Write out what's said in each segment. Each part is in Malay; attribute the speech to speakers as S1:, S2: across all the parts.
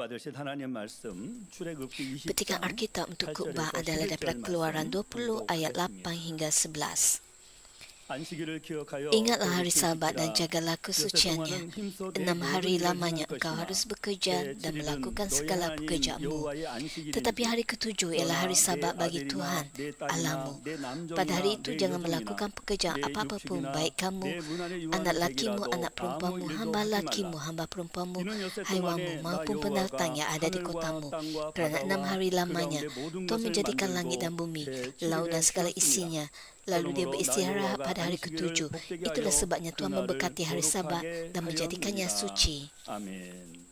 S1: 받으실 하나님 말씀 출애굽기
S2: Petikan
S1: 20장
S2: Alkitab untuk khutbah
S1: 8절에서
S2: adalah daripada
S1: 11절
S2: Keluaran
S1: 말씀
S2: 20 ayat 8
S1: 봉독하겠습니다.
S2: hingga 11.
S1: 안식일을 기억하여
S2: Ingatlah hari
S1: 거룩히
S2: Sabat dan
S1: 지키라.
S2: jagalah
S1: 여섯
S2: kesuciannya.
S1: 동안은 힘써 내
S2: 6 hari
S1: 모든 일을
S2: lamanya
S1: 행할
S2: engkau
S1: 것이나
S2: harus bekerja dan
S1: 제
S2: melakukan
S1: 칠일은
S2: segala
S1: 너희 하나님
S2: pekerjaanmu.
S1: 여호와의 안식일이니
S2: Tetapi hari ketujuh ialah hari Sabat bagi Tuhan Allahmu. Pada hari itu jangan melakukan pekerjaan apa-apa pun, baik kamu, anak lakimu, anak perempuanmu, hamba lakimu, hamba perempuanmu, haiwanmu maupun pendatang yang ada di kotamu. Kerana 6 hari lamanya Tuhan menjadikan langit dan bumi, laut dan segala isinya. Lalu dia beristirahat pada hari ketujuh. Itulah sebabnya Tuhan memberkati hari Sabat dan menjadikannya suci.
S1: 아멘.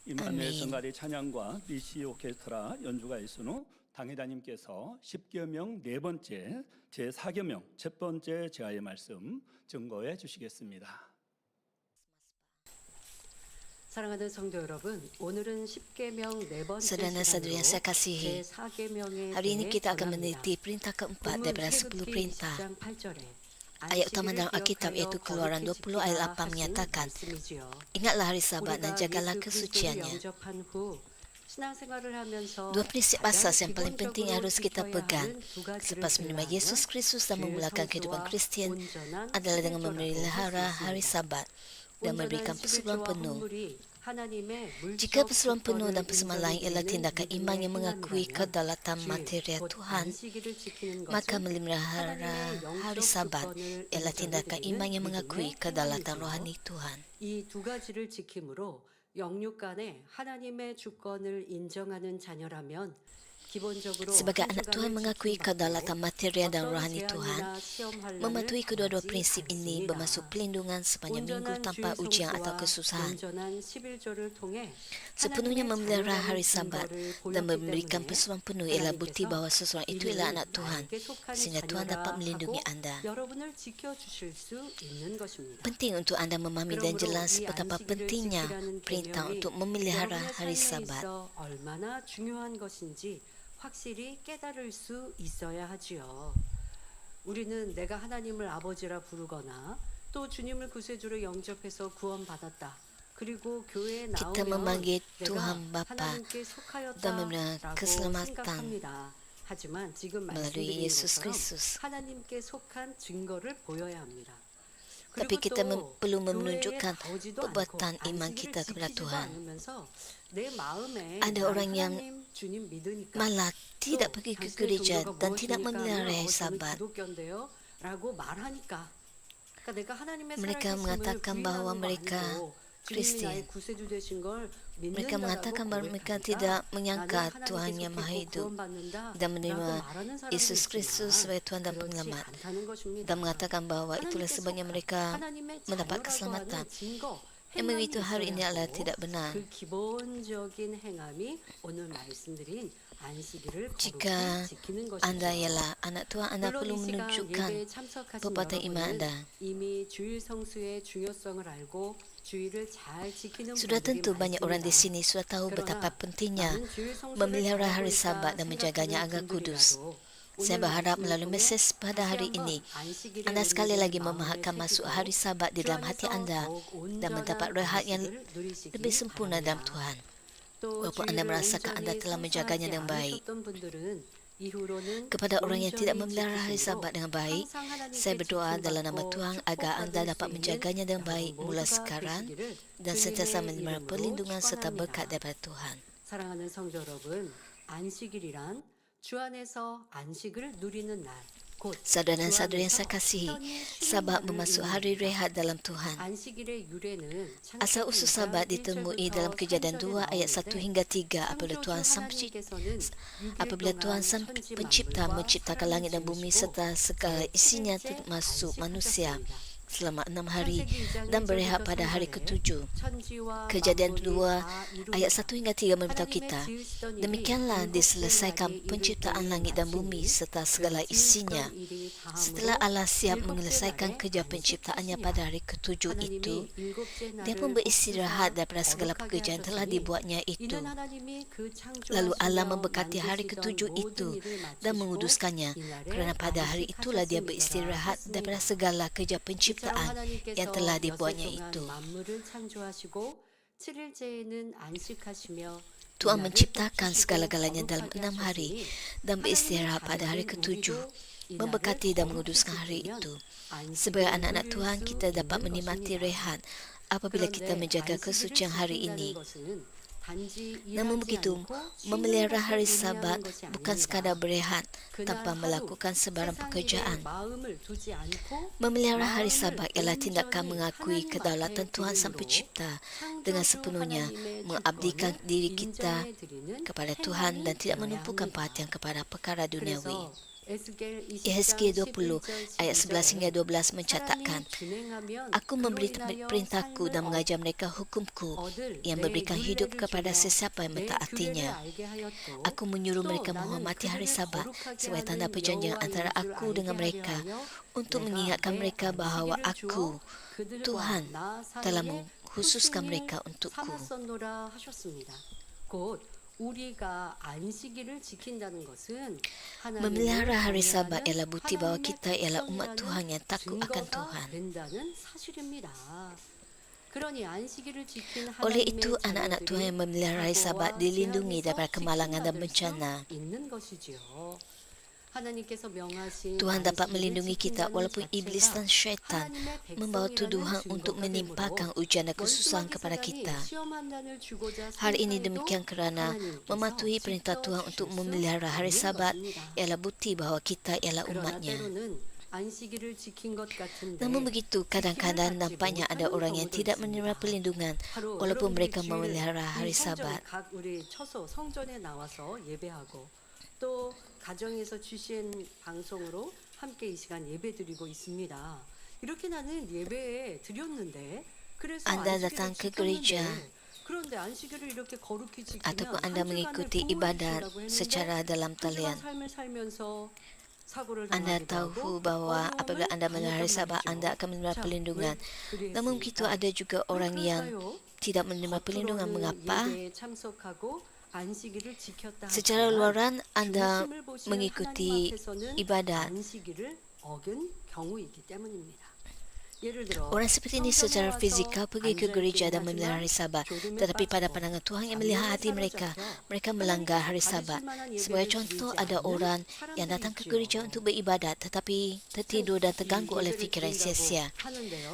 S1: 임한의 성가리 찬양과 BC 오케스트라 연주가 있으노 당회자님께서 10계명 네 번째 제4계명 첫 번째 제하의 말씀 증거해 주시겠습니다.
S3: 사랑하는 성도 여러분, 오늘은 10계명 네 번째
S2: Saudara-saudari yang saya kasihi,
S3: 제4계명에
S2: hari ini kita akan meneliti perintah keempat daripada 10 perintah.
S3: 8절에
S2: Ayat utama dalam Alkitab iaitu Keluaran 20 ayat 8 menyatakan, ingatlah hari Sabat dan jagalah kesuciannya. Dua prinsip asas yang paling penting yang harus kita pegang selepas menerima Yesus Kristus dan memulakan kehidupan Kristian adalah dengan memelihara hari Sabat dan memberikan persetujuan penuh. Jika persetujuan penuh dan persembahan lain ialah tindakan iman yang mengakui kedaulatan material Tuhan, maka memelihara hari Sabat ialah tindakan iman yang mengakui kedaulatan rohani Tuhan.
S3: 이 두 가지를 지킴으로 영육 간에 하나님의 주권을 인정하는 자녀라면
S2: Sebagai anak Tuhan mengakui kedaulatan material dan rohani Tuhan, mematuhi kedua-dua prinsip ini bermaksud pelindungan sepanjang minggu tanpa ujian atau kesusahan. Sepenuhnya memelihara hari Sabat dan memberikan persetujuan penuh ialah bukti bahawa seseorang itu ialah anak Tuhan, sehingga Tuhan dapat melindungi anda. Penting untuk anda memahami dan jelas betapa pentingnya perintah untuk memelihara hari Sabat.
S3: 확실히 깨달을 수 있어야 하지요. 우리는 내가 하나님을 아버지라 부르거나 또 주님을 구세주로 영접해서 구원받았다. 그리고 교회에
S2: Kita
S3: 나오면
S2: memanggil
S3: 내가
S2: Tuhan Bapa
S3: 하나님께
S2: dan memberi
S3: 속하였다라고
S2: keselamatan
S3: 생각합니다. 하지만 지금
S2: melalui
S3: 말씀드린
S2: Yesus
S3: 것처럼
S2: Kristus.
S3: 하나님께 속한 증거를 보여야 합니다.
S2: Tapi kita
S3: 그리고 또
S2: perlu
S3: 교회에
S2: menunjukkan
S3: 나오지도
S2: perbuatan
S3: 않고
S2: iman
S3: 안식일을
S2: kita kepada
S3: 지키지도
S2: Tuhan.
S3: 않으면서 내 마음에
S2: Ada orang yang
S3: 하나님, 주님 믿으니까
S2: malah tidak pergi ke gereja dan tidak memelihara hari Sabat. Mereka mengatakan bahawa mereka Kristian. Mereka mengatakan bahawa mereka tidak menyangka Tuhan yang Maha Hidup dan menerima Yesus Kristus sebagai Tuhan dan Penyelamat, dan mengatakan bahawa itulah sebabnya mereka mendapat keselamatan. Yang begitu hari ini adalah tidak benar. Jika anda ialah anak Tuhan, anda perlu menunjukkan perbuatan iman anda. Sudah tentu banyak orang di sini sudah tahu betapa pentingnya memelihara hari Sabat dan menjaganya agar kudus. Saya berharap melalui mesej pada hari ini, anda sekali lagi memahamkan masuk hari Sabat di dalam hati anda dan mendapat rehat yang lebih sempurna dalam Tuhan. Walaupun anda merasakan anda telah menjaganya dengan baik. Kepada orang yang tidak memelihara hari Sabat dengan baik, saya berdoa dalam nama Tuhan agar anda dapat menjaganya dengan baik mulai sekarang dan sentiasa menerima perlindungan serta berkat daripada Tuhan.
S3: 사랑하는 성도 여러분, 안식일이란 주 안에서 안식을 누리는 날.
S2: Saudara dan saudari yang saya kasihi, Sabat bermaksud hari rehat dalam Tuhan. Asal usul Sabat ditemui dalam Kejadian 2 ayat 1 hingga 3 apabila Tuhan Sang Pencipta menciptakan langit dan bumi serta segala isinya termasuk manusia selama 6 hari dan berehat pada hari ketujuh. Kejadian 2 ayat 1 hingga 3 memberitahu kita, demikianlah diselesaikan penciptaan langit dan bumi serta segala isinya. Setelah Allah siap menyelesaikan kerja penciptaannya pada hari ketujuh itu, dia pun beristirahat daripada segala pekerjaan yang telah dibuatnya itu. Lalu Allah memberkati hari ketujuh itu dan menguduskannya, kerana pada hari itulah dia beristirahat daripada segala kerja penciptaan yang telah dibuatnya itu.
S3: 7일째에는 안식하시며
S2: Tuhan
S3: 이날을
S2: menciptakan
S3: 복 주시고
S2: segala-galanya dalam
S3: 거룩하게
S2: 6 hari
S3: 하셨으니
S2: dan beristirahat pada hari
S3: 하나님의
S2: ke-7,
S3: 자녀된 우리도
S2: memberkati
S3: 이날을
S2: dan
S3: 거룩히
S2: menguduskan hari
S3: 지키면
S2: itu.
S3: 안식을
S2: Sebagai anak-anak
S3: 누릴
S2: Tuhan,
S3: 수
S2: kita dapat
S3: 있는
S2: menikmati
S3: 것입니다.
S2: rehat apabila kita
S3: 그런데
S2: menjaga
S3: 안식일을
S2: kesucian hari
S3: 지킨다는
S2: ini.
S3: 것은 단지
S2: Namun
S3: 일하지
S2: begitu,
S3: 않고 쉬는
S2: memelihara
S3: 것을
S2: hari
S3: 의미하는
S2: Sabat
S3: 것이
S2: bukan
S3: 아닙니다.
S2: sekadar berehat
S3: 그날
S2: tanpa
S3: 하루
S2: melakukan sebarang
S3: 세상 일에
S2: pekerjaan.
S3: 마음을 두지 않고
S2: Memelihara hari
S3: 마음을
S2: Sabat ialah tindakan
S3: 온전히
S2: mengakui
S3: 하나님
S2: kedaulatan
S3: 앞에
S2: Tuhan Sang
S3: 드림으로
S2: Pencipta dengan
S3: 창조주
S2: sepenuhnya,
S3: 하나님의
S2: mengabdikan
S3: 주권을
S2: diri kita
S3: 인정해 드리는
S2: kepada Tuhan
S3: 행함이
S2: dan tidak
S3: 되어야
S2: menumpukan
S3: 합니다.
S2: perhatian kepada perkara duniawi.
S3: 그래서 에스겔 20장
S2: Yehezkiel 20
S3: 11절
S2: ayat 11 hingga 12
S3: 사람이
S2: mencatatkan,
S3: 준행하면
S2: Aku
S3: 그로
S2: memberi
S3: 인하여
S2: perintahku dan
S3: 삶을
S2: mengajar mereka hukumku
S3: 얻을
S2: yang
S3: 내
S2: memberikan hidup
S3: 율례를
S2: kepada
S3: 주며
S2: sesiapa yang
S3: 내 규례를
S2: mentaatinya.
S3: 알게 하였고
S2: Aku menyuruh
S3: 또
S2: mereka
S3: 나는
S2: menghormati hari
S3: 그들을
S2: Sabat
S3: 거룩하게
S2: sebagai tanda
S3: 하는
S2: perjanjian
S3: 여호와인
S2: antara
S3: 줄
S2: aku
S3: 알게
S2: dengan
S3: 하려
S2: mereka
S3: 하여
S2: untuk
S3: 내가
S2: mengingatkan
S3: 내
S2: mereka bahawa
S3: 안식일을
S2: aku,
S3: 주어 그들과
S2: Tuhan,
S3: 나
S2: telah
S3: 사이에
S2: mengkhususkan
S3: 후신일
S2: mereka untukku.
S3: 삼았었노라 하셨습니다. 곧 우리가 안식일을 지킨다는 것은
S2: Memelihara hari
S3: 하나님을
S2: Sabat
S3: 경외하는
S2: ialah bukti bahawa
S3: 하나님의
S2: kita ialah umat
S3: 백성이라는
S2: Tuhan yang takut akan
S3: 증거가
S2: Tuhan.
S3: 된다는 사실입니다. 그러니 안식일을 지킨
S2: Oleh
S3: 하나님의
S2: itu, anak-anak Tuhan yang
S3: 자녀들이
S2: memelihara hari Sabat
S3: 과거와
S2: dilindungi
S3: 재앙에서
S2: daripada kemalangan dan
S3: 지킴받을 수
S2: bencana.
S3: 있는 것이지요. 하나님께서 명하신
S2: Tuhan dapat
S3: 안식일을
S2: melindungi kita
S3: 지킨다는
S2: walaupun iblis dan
S3: 자체가
S2: syaitan
S3: 하나님의
S2: membawa
S3: 백성이라는
S2: tuduhan untuk
S3: 증거가
S2: menimpakan
S3: 되므로
S2: ujian dan kesusahan
S3: 원수마귀
S2: kepada
S3: 사단이
S2: kita.
S3: 시험 한난을 주고자
S2: Hari ini
S3: 선사해도
S2: demikian kerana
S3: 하나님께서
S2: mematuhi perintah Tuhan untuk
S3: 지켜주실 수
S2: memelihara hari
S3: 없는
S2: Sabat
S3: 것입니다.
S2: ialah bukti bahawa kita ialah
S3: 그러나
S2: umatnya.
S3: 때로는 안식일을 지킨 것 같은데
S2: Namun begitu, kadang-kadang nampaknya ada orang yang tidak menerima perlindungan
S3: 바로
S2: walaupun
S3: 여러분들이
S2: mereka
S3: 주일
S2: memelihara hari
S3: 이 성전에
S2: Sabat.
S3: 각 우리 처소 성전에 나와서 예배하고 또 가정에서 주신 방송으로 함께 이 시간 예배드리고 있습니다. 이렇게 나는 예배에 드렸는데 그래서
S2: Anda
S3: 안식일을
S2: datang ke
S3: 지켰는데
S2: gereja
S3: 그런데 안식일을 이렇게 거룩히 지키면
S2: ataupun
S3: 한
S2: anda
S3: 주간을
S2: mengikuti
S3: 보호해
S2: ibadat
S3: 주신다고 했는데
S2: secara dalam
S3: 한 주간
S2: talian.
S3: 삶을 살면서 사고를
S2: Anda
S3: 당하기도
S2: tahu
S3: 하고
S2: bahawa
S3: 어려움을
S2: apabila anda memelihara hari
S3: 당했단
S2: Sabat,
S3: 말이죠.
S2: anda akan menerima
S3: 자,
S2: perlindungan.
S3: 왜
S2: Namun begitu,
S3: 그랬을까?
S2: ada juga
S3: 왜
S2: orang yang
S3: 그럴까요?
S2: tidak menerima perlindungan.
S3: 겉으로는
S2: Mengapa?
S3: 예배에 참석하고 안식일을 지켰다
S2: Secara
S3: 하지만
S2: luaran anda
S3: 중심을 보시는
S2: mengikuti
S3: 하나님 앞에서는
S2: ibadat.
S3: 안식일을 어긴 경우이기 때문입니다. 예를 들어
S2: Orang seperti ini secara
S3: 성전에
S2: fizikal
S3: 와서
S2: pergi ke gereja dan
S3: 앉아있긴
S2: memelihara hari
S3: 하지만
S2: Sabat.
S3: 졸음에
S2: Tetapi pada
S3: 빠지고
S2: pandangan Tuhan yang melihat hati mereka, mereka melanggar hari Sabat. Sebagai contoh, ada orang yang datang ke gereja untuk beribadat tetapi tertidur dan terganggu oleh fikiran sia-sia.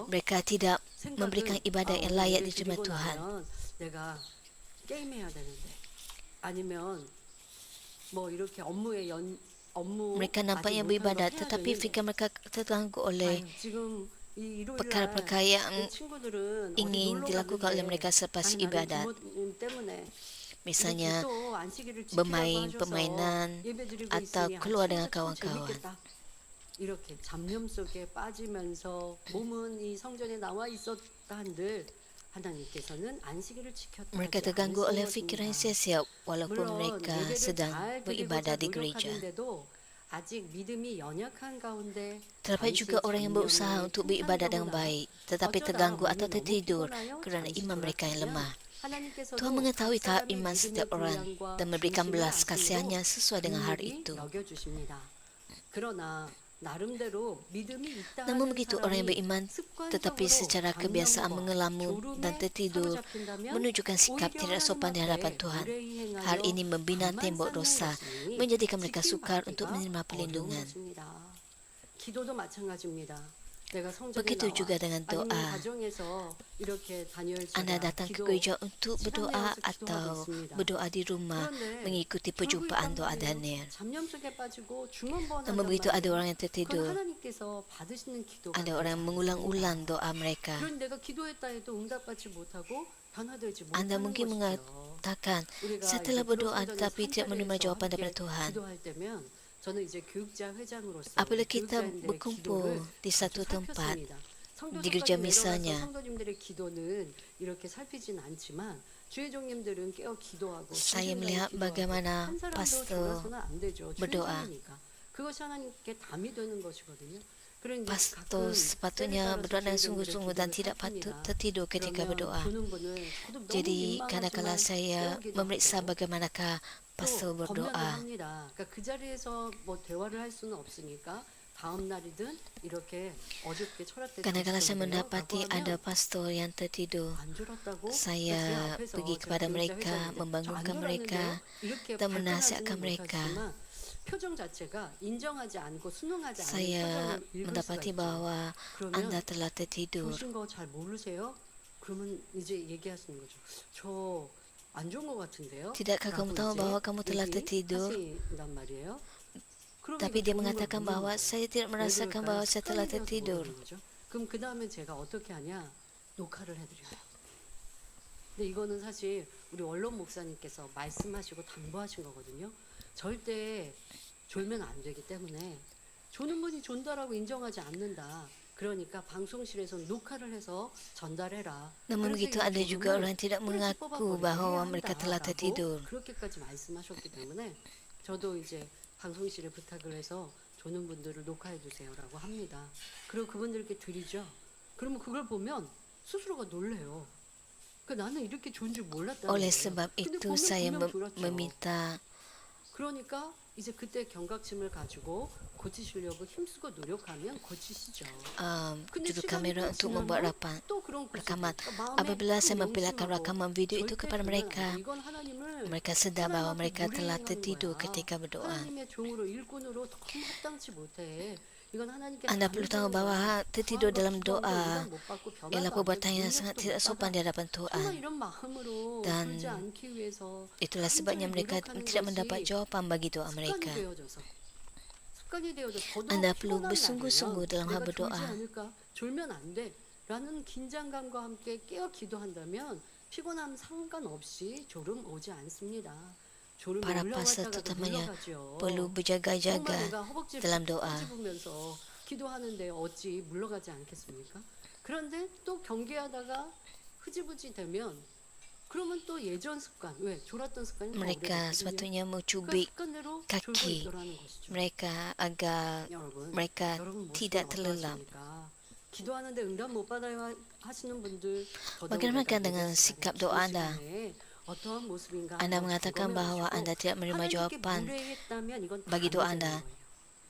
S2: Mereka tidak memberikan ibadat yang layak diterima Tuhan.
S3: 내가 게임해야 되는데 아니면 뭐 이렇게 업무에 업무
S2: Mereka
S3: 아직
S2: nampaknya
S3: 못한 거
S2: beribadat
S3: 해야
S2: tetapi
S3: 되는데
S2: fikir mereka terganggu oleh
S3: 아유, 지금 이 일요일
S2: perkara-perkara
S3: 날
S2: yang
S3: 내 친구들은 어디
S2: ingin
S3: 놀러
S2: dilakukan oleh
S3: 갔는데
S2: mereka selepas
S3: 아니, 나는
S2: ibadat.
S3: 부모님 때문에
S2: Misalnya
S3: 이렇게 또 안식일을 지키라고
S2: bermain
S3: 하셔서
S2: permainan
S3: 예배드리고
S2: atau
S3: 있으니
S2: keluar dengan
S3: 진짜 참
S2: kawan-kawan.
S3: 재밌겠다. 이렇게 잡념 속에 빠지면서 몸은 이 성전에 나와 있었다 한들 하나님께서는 안식일을 지켰다
S2: Mereka
S3: 하지
S2: terganggu oleh
S3: 않으신
S2: fikiran
S3: 것입니다.
S2: sia-sia walaupun
S3: 물론
S2: mereka
S3: 예배를
S2: sedang
S3: 잘
S2: beribadat
S3: 드리고자
S2: di gereja.
S3: 노력하는데도 아직 믿음이 연약한 가운데
S2: Terdapat juga orang yang berusaha untuk beribadat dengan baik tetapi terganggu atau tertidur kerana iman mereka yang lemah. Tuhan mengetahui tahap iman setiap orang dan memberikan belas kasihannya sesuai dengan hari itu. Namun begitu orang yang beriman tetapi secara kebiasaan mengelamun dan tertidur menunjukkan sikap tidak sopan di hadapan Tuhan. Hal ini membina tembok dosa, menjadikan mereka sukar untuk menerima perlindungan.
S3: 기도도 마찬가지입니다. 내가 성전에
S2: Begitu
S3: 나와
S2: juga dengan
S3: 아니면
S2: doa.
S3: 가정에서 이렇게 다니엘
S2: Anda
S3: 제가
S2: datang ke
S3: 기도
S2: gereja untuk berdoa
S3: 시간내어서
S2: atau
S3: 기도하고 있습니다.
S2: berdoa di rumah
S3: 그런데
S2: mengikuti
S3: 결국
S2: perjumpaan
S3: 있단
S2: doa
S3: 말이에요.
S2: Daniel.
S3: 잡념 속에 빠지고 중언부언한단
S2: Namun begitu ada
S3: 말이에요.
S2: orang yang
S3: 그건
S2: tertidur,
S3: 하나님께서 받으시는 기도가
S2: ada orang yang
S3: 되지
S2: mengulang-ulang
S3: 않습니다.
S2: doa mereka.
S3: 그런 내가 기도했다 해도 응답받지 못하고 변화되지
S2: Anda
S3: 못하는
S2: mungkin
S3: 것이죠.
S2: mengatakan,
S3: 우리가
S2: saya
S3: 이제
S2: telah berdoa
S3: 교육선전의
S2: tetapi tidak menerima
S3: 삼자리에서
S2: jawapan
S3: 함께
S2: daripada Tuhan.
S3: 기도할 때면 저는 이제 교육자 회장으로서
S2: Apabila kita
S3: 교육자인들의
S2: berkumpul
S3: 기도를
S2: di satu tempat,
S3: 살폈습니다.
S2: di gereja
S3: 성도석까지
S2: misalnya,
S3: 내려가서 성도님들의 기도는 이렇게 살피진 않지만 주의 종님들은 깨어 기도하고
S2: saya
S3: 신중하게
S2: melihat
S3: 기도하고
S2: bagaimana
S3: 한 사람도
S2: pastor
S3: 졸아서는 안 되죠. 주의
S2: berdoa.
S3: 종이니까. 그것이 하나님께 담이 되는 것이거든요. 그런데
S2: Pastor
S3: 가끔
S2: sepatutnya
S3: 때에
S2: berdoa dengan
S3: 따라서 주의
S2: sungguh-sungguh
S3: 종들의
S2: dan
S3: 기도를
S2: tidak patut
S3: 살핍니다.
S2: tertidur ketika
S3: 그러면
S2: berdoa.
S3: 보는 분은 저도 너무
S2: Jadi
S3: 민망하지만
S2: kadang-kala saya
S3: 깨우기도
S2: memeriksa
S3: 하고
S2: bagaimanakah pastor
S3: 또 검열을
S2: berdoa.
S3: 합니다. 그러니까 그 자리에서 뭐 대화를 할 수는 없으니까 다음 날이든 이렇게 어저께 철학때
S2: Kadang-kadang saya mendapati ada pastor yang tertidur.
S3: 안 졸았다고?
S2: Saya pergi kepada mereka, membangunkan mereka dan menasihatkan mereka.
S3: 표정 자체가 인정하지 않고 순응하지 않는
S2: Saya
S3: 표정을 읽을 수가
S2: mendapati
S3: 있죠.
S2: bahwa
S3: 그러면
S2: Anda telah tertidur.
S3: 보신 거 잘 모르세요? 그러면 이제 얘기하시는 거죠. 저 안 좋은 것 같은데요.
S2: Tidakkah kamu tahu bahwa kamu telah tertidur?
S3: 하신단 말이에요. 그러면
S2: Tapi
S3: 이거
S2: dia
S3: 좋은 걸
S2: mengatakan
S3: 묻는
S2: bahwa
S3: 거예요.
S2: saya tidak
S3: 왜
S2: merasakan
S3: 그럴까요?
S2: bahwa saya telah
S3: 습관이 되어서
S2: tertidur.
S3: 모르는 거죠. 그럼 그 다음에 제가 어떻게 하냐? 녹화를 해드려요. 근데 이거는 사실 우리 원론 목사님께서 말씀하시고 당부하신 거거든요. 절대 졸면 안 되기 때문에 조는 분이 존다라고 인정하지 않는다. 그러니까 방송실에서 녹화를 해서 전달해라.
S2: Namun
S3: 그래서
S2: begitu
S3: 이
S2: ada juga
S3: 조는
S2: orang tidak
S3: 뿌리째
S2: mengaku
S3: 뽑아버리게
S2: bahwa
S3: 해야
S2: mereka telah
S3: 한다라고
S2: tertidur.
S3: 그렇게까지 말씀하셨기 때문에 저도 이제 방송실에 부탁을 해서 조는 분들을 녹화해 주세요라고 합니다. 그리고 그분들께 드리죠. 그러면 그걸 보면 스스로가 놀래요. 그 나는 이렇게 좋은 줄 몰랐다는
S2: Oleh
S3: 거예요.
S2: sebab
S3: 근데
S2: itu
S3: 보면
S2: saya
S3: 분명 졸았죠.
S2: meminta
S3: 그러니까 이제 그때 경각심을 가지고 고치시려고 힘쓰고 노력하면 고치시죠. 근데
S2: juru
S3: 시간이
S2: kamera
S3: 또
S2: untuk
S3: 지나면
S2: membuat
S3: 또 그런 구슬이,
S2: rakaman.
S3: 그러니까 마음에
S2: Apabila
S3: 큰
S2: saya memperlihatkan
S3: 명심하고
S2: rakaman video itu
S3: 절대
S2: kepada
S3: 그러면 안
S2: mereka,
S3: 돼요. 이건 하나님을
S2: mereka sedar bahwa
S3: 하나님
S2: mereka
S3: 앞에
S2: telah
S3: 무례행하는
S2: tertidur
S3: 거야.
S2: ketika berdoa.
S3: 하나님의 종으로 일꾼으로 너무 합당치 못해. 이건 하나님께
S2: Anda perlu tahu bahwa tertidur dalam doa
S3: 못 받고
S2: ialah
S3: 변화도 안
S2: perbuatan
S3: 되고
S2: yang sangat
S3: 능력도
S2: tidak
S3: 못
S2: sopan
S3: 받아.
S2: di hadapan
S3: 정말
S2: Tuhan.
S3: 이런 마음으로
S2: Dan
S3: 졸지 않기 위해서
S2: Itulah sebabnya
S3: 간절히
S2: mereka
S3: 노력하는
S2: tidak mendapat
S3: 것이
S2: jawapan bagi doa
S3: 습관이
S2: mereka.
S3: 되어져서 습관이 되어져 더더욱
S2: Anda perlu
S3: 피곤한
S2: bersungguh-sungguh
S3: 날이면
S2: dalam hal
S3: 내가 졸지
S2: berdoa.
S3: 않을까 졸면 안 돼. 라는 긴장감과 함께 깨어 기도한다면 피곤함 상관없이 졸음 오지 않습니다. 졸음이
S2: Para pastor
S3: 올라왔다가도
S2: terutamanya
S3: 물러가죠.
S2: perlu
S3: 정말
S2: berjaga-jaga
S3: 내가 허벅지를
S2: dalam doa.
S3: 끄집으면서 기도하는데 어찌 물러가지 않겠습니까? 그런데 또 경계하다가 흐지부지 되면 그러면 또 예전 습관, 왜 졸았던 습관이 더
S2: Mereka
S3: 오래됐거든요.
S2: sepatutnya
S3: 그
S2: mencubit
S3: 습관대로 졸고
S2: kaki
S3: 있더라는 것이죠.
S2: mereka agar
S3: 여러분,
S2: mereka
S3: 여러분
S2: tidak
S3: 모습은
S2: terlelap.
S3: 어떠하십니까? 기도하는데 응답 못 받아요 하시는 분들
S2: Bagaimana dengan sikap doa Anda?
S3: 어떠한 모습인가
S2: Anda
S3: 한번
S2: mengatakan bahwa
S3: 점검해
S2: Anda
S3: 보시고
S2: tidak menerima
S3: 하나님께
S2: jawapan
S3: 무례했다면 이건 다
S2: bagi doa
S3: 안 되는
S2: Anda.
S3: 거예요.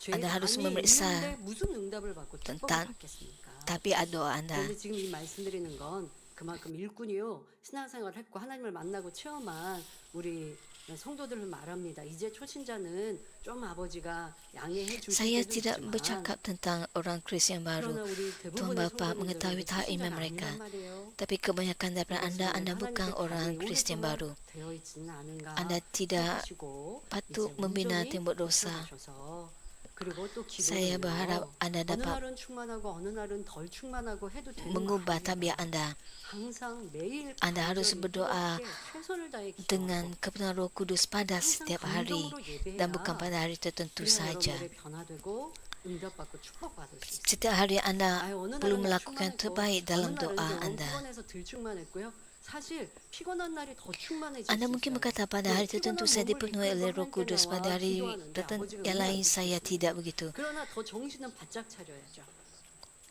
S3: 죄
S2: Anda harus
S3: 안에
S2: memeriksa
S3: 있는데 무슨 응답을 받고 축복을
S2: tentang
S3: 받겠습니까?
S2: tabiat doa Anda.
S3: 그런데 지금 이 말씀드리는 건 그만큼 일꾼이요 신앙생활을 했고 하나님을 만나고 체험한 우리 성도들을 말합니다. 이제 초신자는 좀 아버지가 양해해 주실
S2: Saya
S3: 때도
S2: tidak
S3: 있지만
S2: bercakap tentang orang Kristian baru.
S3: 그러나 우리
S2: Tuhan
S3: 대부분의
S2: Bapa mengetahui
S3: 성도님들은
S2: tahap iman
S3: 초신자는
S2: mereka.
S3: 아니란 말이에요.
S2: Tapi kebanyakan daripada Anda bukan orang Kristian baru.
S3: 되어 있지는 않은가
S2: Anda tidak
S3: 생각하시고
S2: patut
S3: 이제
S2: membina
S3: 온전히
S2: tembok dosa.
S3: 고쳐가셔서 그리고 또
S2: Saya
S3: 기도를
S2: berharap Anda
S3: 어느
S2: dapat
S3: 날은 충만하고 어느 날은 덜 충만하고 해도 되는 거
S2: mengubah
S3: 아닙니다.
S2: tabiat Anda.
S3: 항상 매일
S2: Anda harus
S3: 간절히
S2: berdoa
S3: 뜨겁게 최선을 다해 기도하고
S2: dengan kebenaran Roh Kudus pada setiap hari dan bukan pada hari tertentu
S3: 그래야
S2: saja.
S3: 여러분들의 변화되고 응답받고 축복받을 수 있어요.
S2: Setiap hari Anda
S3: 아유, 어느
S2: perlu
S3: 날은
S2: melakukan
S3: 충만했고,
S2: terbaik dalam
S3: 어느 날은
S2: doa
S3: 너무
S2: Anda.
S3: 피곤해서 덜 충만했고요. 사실 피곤한 날이 더 충만해질
S2: Anda
S3: 수
S2: mungkin
S3: 있어요.
S2: berkata pada hari tertentu saya dipenuhi oleh Roh Kudus, pada hari yang lain saya tidak begitu.
S3: 그러나 더 정신은 바짝 차려야죠.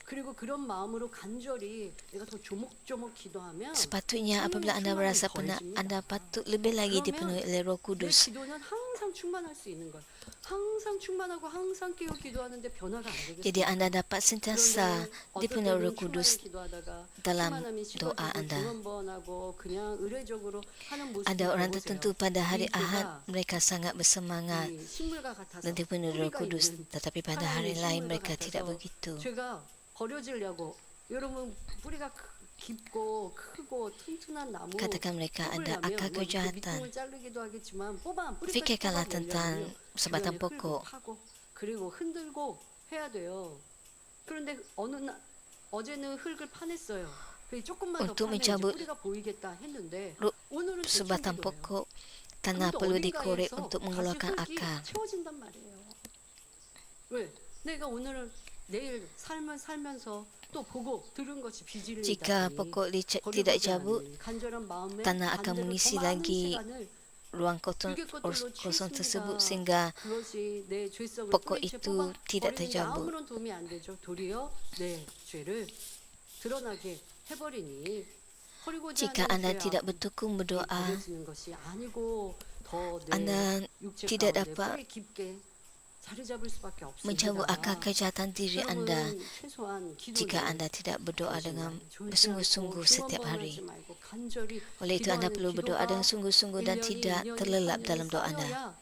S3: 그리고 그런 마음으로 간절히 내가 더 조목조목 기도하면
S2: Sepatutnya apabila Anda merasa penat, Anda patut lebih lagi dipenuhi oleh Roh
S3: 내
S2: Kudus.
S3: 기도는 항상 충만할 수 있는 거예요. 항상 충만하고 항상 깨어 기도하는데 변화가 안 되겠어요.
S2: Jadi Anda dapat sentiasa dipenuhi Roh Kudus dalam doa Anda. Ada orang tertentu pada hari Ahad mereka sangat bersemangat dan dipenuhi Roh Kudus, tetapi pada hari lain mereka tidak begitu.
S3: 제가 버려지려고 여러분 뿌리가 깊고 크고 튼튼한 나무
S2: Katakan mereka ada akar kejahatan.
S3: 밑둥을 자르기도 하겠지만 뽑아 뿌리까지
S2: Fikirkanlah
S3: 뽑아내려면요.
S2: tentang sebatang
S3: 주변에
S2: pokok.
S3: 흙을 파고 그리고 흔들고 해야 돼요. 그런데 어느 날 어제는 흙을 파냈어요. 그래서 조금만 더
S2: Untuk
S3: 파면 이제
S2: mencabut
S3: 뿌리가 보이겠다 했는데
S2: ru-
S3: 오늘은
S2: sebatang
S3: 대충 기도해요.
S2: pokok, tanah
S3: 근데
S2: perlu
S3: 어딘가에서
S2: dikorek untuk
S3: 다시
S2: mengeluarkan
S3: 흙이
S2: akar.
S3: 채워진단 말이에요. 왜? 내가 오늘은 내일 삶을 살면서 또 보고 들은 것이 비질을
S2: Jika pokok tidak cabut, tanah akan mengisi lagi ruang kosong tersebut sehingga pokok itu tidak tercabut.
S3: 아무런 도움이 안 되죠. 도리어 내 죄를 드러나게 해버리니 허리고지
S2: Jika
S3: 않은
S2: Anda
S3: 죄악,
S2: tidak bertekun berdoa,
S3: 버려지는 것이 아니고 더내
S2: Anda
S3: 육체
S2: tidak
S3: 가운데
S2: dapat
S3: 뿌리 깊게 자리 잡을 수밖에 없습니다.
S2: mencabut akal kejahatan diri anda
S3: 그러면 최소한
S2: jika
S3: 기도는
S2: anda tidak berdoa dengan
S3: 졸지
S2: bersungguh-sungguh
S3: 않고
S2: setiap
S3: 흉언
S2: hari.
S3: 하지 말고 간절히
S2: Oleh itu anda
S3: 기도하는
S2: perlu berdoa dengan
S3: 기도가
S2: sungguh-sungguh dan
S3: 1년이,
S2: tidak
S3: 2년이,
S2: terlelap
S3: 3년이
S2: dalam doa anda.
S3: 쌓여야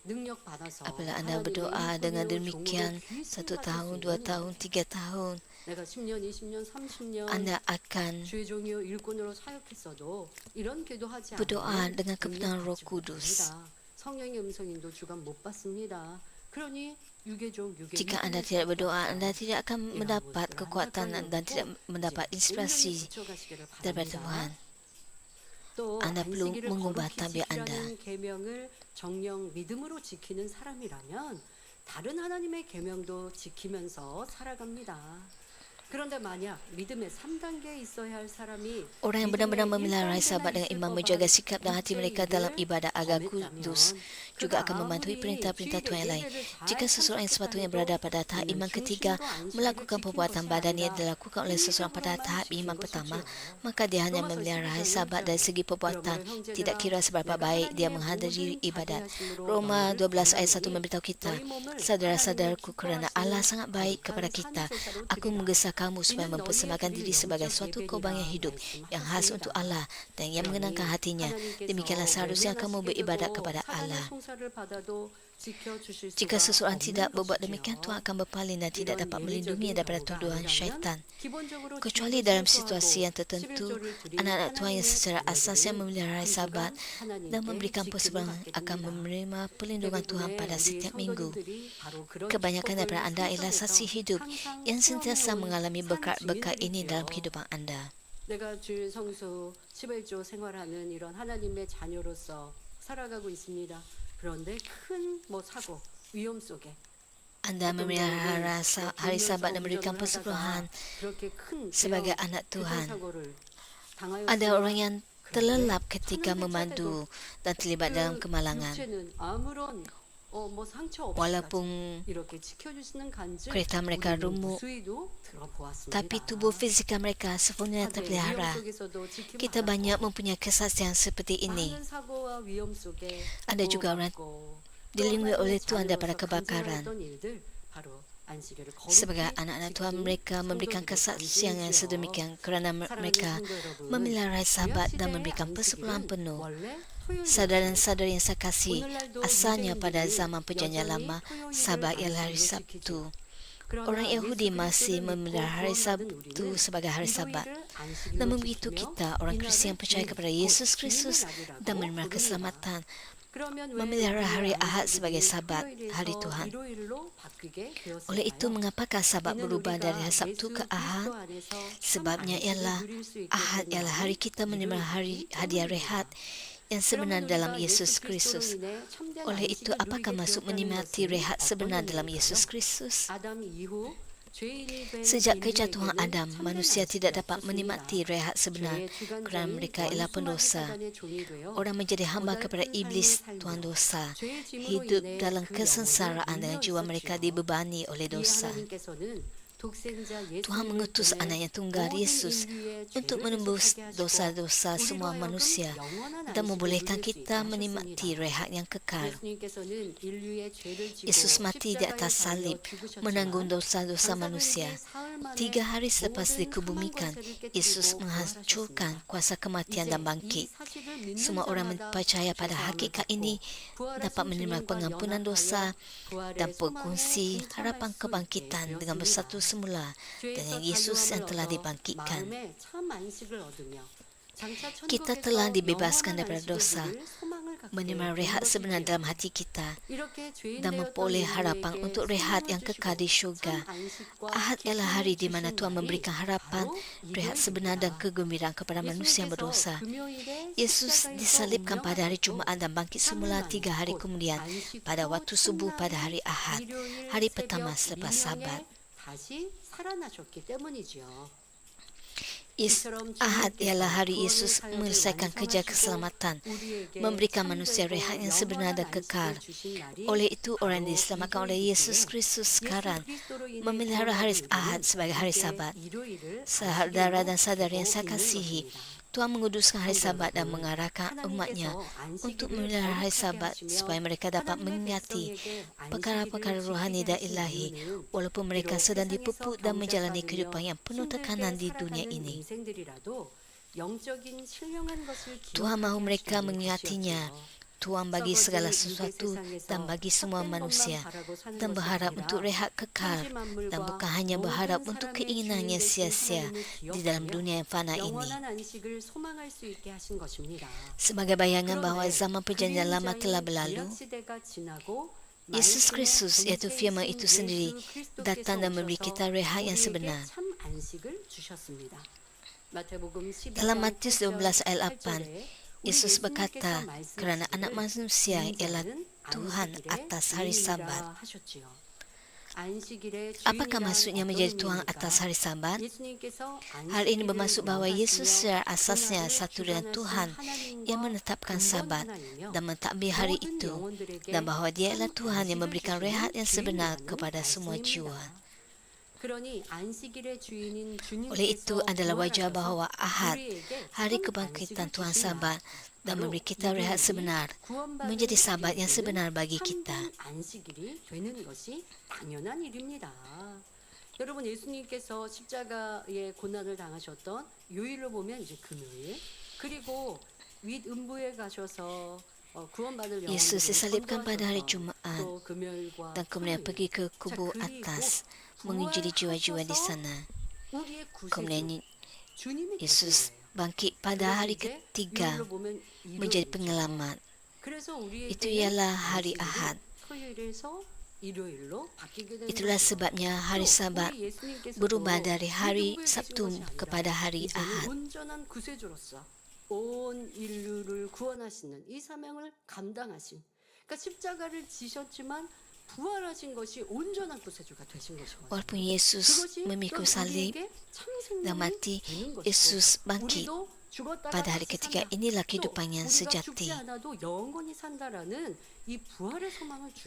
S3: 능력 받아서
S2: Apabila anda
S3: 하나님의
S2: berdoa
S3: 일꾼으로
S2: dengan
S3: 종으로
S2: demikian
S3: 귀
S2: 1
S3: 쓰임받을
S2: tahun,
S3: 수
S2: 2
S3: 있는
S2: tahun, 3 tahun,
S3: 내가 10년, 20년, 30년
S2: anda akan
S3: 주의 종이요 일꾼으로 사역했어도 이런 기도하지
S2: berdoa
S3: 않으면
S2: dengan kebenaran
S3: 능력
S2: Roh
S3: 받지
S2: Kudus.
S3: 못합니다. 성령의 음성 인도 주관 못 받습니다. 그러니 유계종 유계
S2: Jika anda tidak berdoa, anda tidak akan mendapat kekuatan dan tidak mendapat inspirasi daripada Tuhan.
S3: 또
S2: anda perlu
S3: 안식일을
S2: mengubah
S3: 거룩히
S2: tabiat anda.
S3: 지키라는 계명을 정령 믿음으로 지키는 사람이라면 다른 하나님의 계명도 지키면서 살아갑니다. 그런데 만약 믿음의 3단계에 있어야 할 사람이
S2: Orang yang benar-benar memelihara sahabat dengan iman menjaga sikap dan hati mereka dalam ibadah agar kudus juga akan mematuhi perintah-perintah Tuhan yang lain. Jika seseorang yang sepatutnya berada pada tahap iman ketiga melakukan perbuatan badan yang dilakukan oleh seseorang pada tahap iman pertama, maka dia hanya memelihara sahabat dari segi perbuatan, tidak kira seberapa baik dia menghadiri ibadat. Roma 12 ayat 1 memberitahu kita, saudara-saudaraku, kerana Allah sangat baik kepada kita, aku menggesa kamu supaya mempersembahkan diri sebagai suatu korban yang hidup, yang khas untuk Allah dan yang mengenangkan hatinya. Demikianlah seharusnya kamu beribadat kepada Allah. Jika seseorang tidak berbuat demikian, Tuhan akan berpaling dan tidak dapat melindungi daripada tuduhan syaitan. Kecuali dalam situasi yang tertentu, anak-anak Tuhan yang secara asasnya memelihara sahabat dan memberikan persembahan akan menerima perlindungan Tuhan pada setiap minggu. Kebanyakan daripada anda ialah saksi hidup yang sentiasa mengalami berkat-berkat ini dalam kehidupan anda.
S3: 내가 주일 성수 11조 생활하는 이런 하나님의 자녀로서 살아가고 있습니다. 그런데 큰 사고, 위험 속에
S2: Anda memelihara hari Sabat dan memberikan persembahyan sebagai anak Tuhan. Ada orang yang terlelap ketika memandu dan terlibat dalam kemalangan. Walaupun kereta mereka remuk, tapi tubuh fizikal mereka sepenuhnya terpelihara. Kita banyak mempunyai kesaksian seperti ini. Ada juga orang dilindungi oleh Tuhan daripada kebakaran. Sebagai anak-anak Tuhan, mereka memberikan kesaksian yang sedemikian kerana mereka memelihara sahabat dan memberikan persepuluhan penuh. Saudara dan saudari yang saya kasih, asalnya pada zaman Perjanjian Lama, Sabat ialah hari Sabtu. Orang Yahudi masih memelihara hari Sabtu sebagai hari Sabat. Namun begitu kita, orang Kristian percaya kepada Yesus Kristus dan menerima keselamatan, memelihara hari Ahad sebagai Sabat, hari Tuhan. Oleh itu, mengapakah Sabat berubah dari hari Sabtu ke Ahad? Sebabnya ialah Ahad ialah hari kita menerima hari hadiah rehat yang sebenar dalam Yesus Kristus. Oleh itu, apakah maksud menikmati rehat sebenar dalam Yesus Kristus? Sejak kejatuhan Adam, manusia tidak dapat menikmati rehat sebenar kerana mereka ialah pendosa. Orang menjadi hamba kepada iblis, tuan dosa, hidup dalam kesengsaraan dengan jiwa mereka dibebani oleh dosa. Tuhan mengutus anak yang tunggal Yesus untuk menembus dosa-dosa semua manusia dan membolehkan kita menikmati rehat yang kekal. Yesus mati di atas salib menanggung dosa-dosa manusia. 3 hari selepas dikebumikan, Yesus menghancurkan kuasa kematian dan bangkit. Semua orang percaya pada hakikat ini dapat menerima pengampunan dosa dan berkongsi harapan kebangkitan dengan bersatu semula dengan Yesus yang telah dibangkitkan. Kita telah dibebaskan daripada dosa, menerima rehat sebenar dalam hati kita dan memperoleh harapan untuk rehat yang kekal di syurga. Ahad ialah hari di mana Tuhan memberikan harapan, rehat sebenar dan kegembiraan kepada manusia yang berdosa. Yesus disalibkan pada hari Jumaat dan bangkit semula 3 hari kemudian pada waktu subuh pada hari Ahad, hari pertama selepas Sabat. Ahad ialah hari Yesus menyelesaikan kerja keselamatan, memberikan manusia rehat yang sebenar dan kekal. Oleh itu, orang yang diselamatkan oleh Yesus Kristus sekarang memelihara hari Ahad sebagai hari Sabat. Saudara dan saudari yang saya kasihi, Tuhan menguduskan hari Sabat dan mengarahkan umatnya untuk memelihara hari Sabat supaya mereka dapat mengingati perkara-perkara rohani dan ilahi walaupun mereka sedang dipupuk dan menjalani kehidupan yang penuh tekanan di dunia ini. Tuhan mahu mereka mengingatinya. Tuhan bagi segala sesuatu dan bagi semua manusia dan berharap untuk rehat kekal dan bukan hanya berharap untuk keinginan yang sia-sia di dalam dunia yang fana ini. Sebagai bayangan bahawa zaman perjanjian lama telah berlalu, Yesus Kristus iaitu firman itu sendiri datang dan memberi kita rehat yang sebenar. Dalam Matius 12 ayat 8, Yesus berkata, kerana anak manusia ialah Tuhan atas hari Sabat. Apakah maksudnya menjadi Tuhan atas hari Sabat? Hal ini bermaksud bahawa Yesus secara asasnya satu dengan Tuhan yang menetapkan Sabat dan mentadbir hari itu, dan bahawa Dia ialah Tuhan yang memberikan rehat yang sebenar kepada semua jiwa. Oleh itu adalah wajar bahawa Ahad, hari kebangkitan Tuhan Sabat, dan memberi kita rehat sebenar, menjadi Sabat yang sebenar bagi kita.
S3: 여러분 예수님께서 십자가의 고난을 당하셨던 요일로 보면 이제 금요일, 그리고 윗 음부에 가셔서 구원받을
S2: Yesus disalibkan pada hari Jumaat
S3: 또 금요일과
S2: dan kemudian pergi ke kubur atas mengunjuli jiwa-jiwa di sana. Kemudian Yesus bangkit pada hari ketiga menjadi penyelamat. Itu ialah hari Ahad. Itulah sebabnya hari Sabat berubah dari hari Sabtu kepada hari Ahad.
S3: 온 인류를 구원하시는 이 사명을 감당하신, 그러니까 십자가를 지셨지만 부활하신 것이 온전한 구세주가 되신 것이거든요.
S2: Walaupun Yesus memikul salib dan mati, Yesus bangkit pada hari ketiga. Inilah kehidupan yang sejati.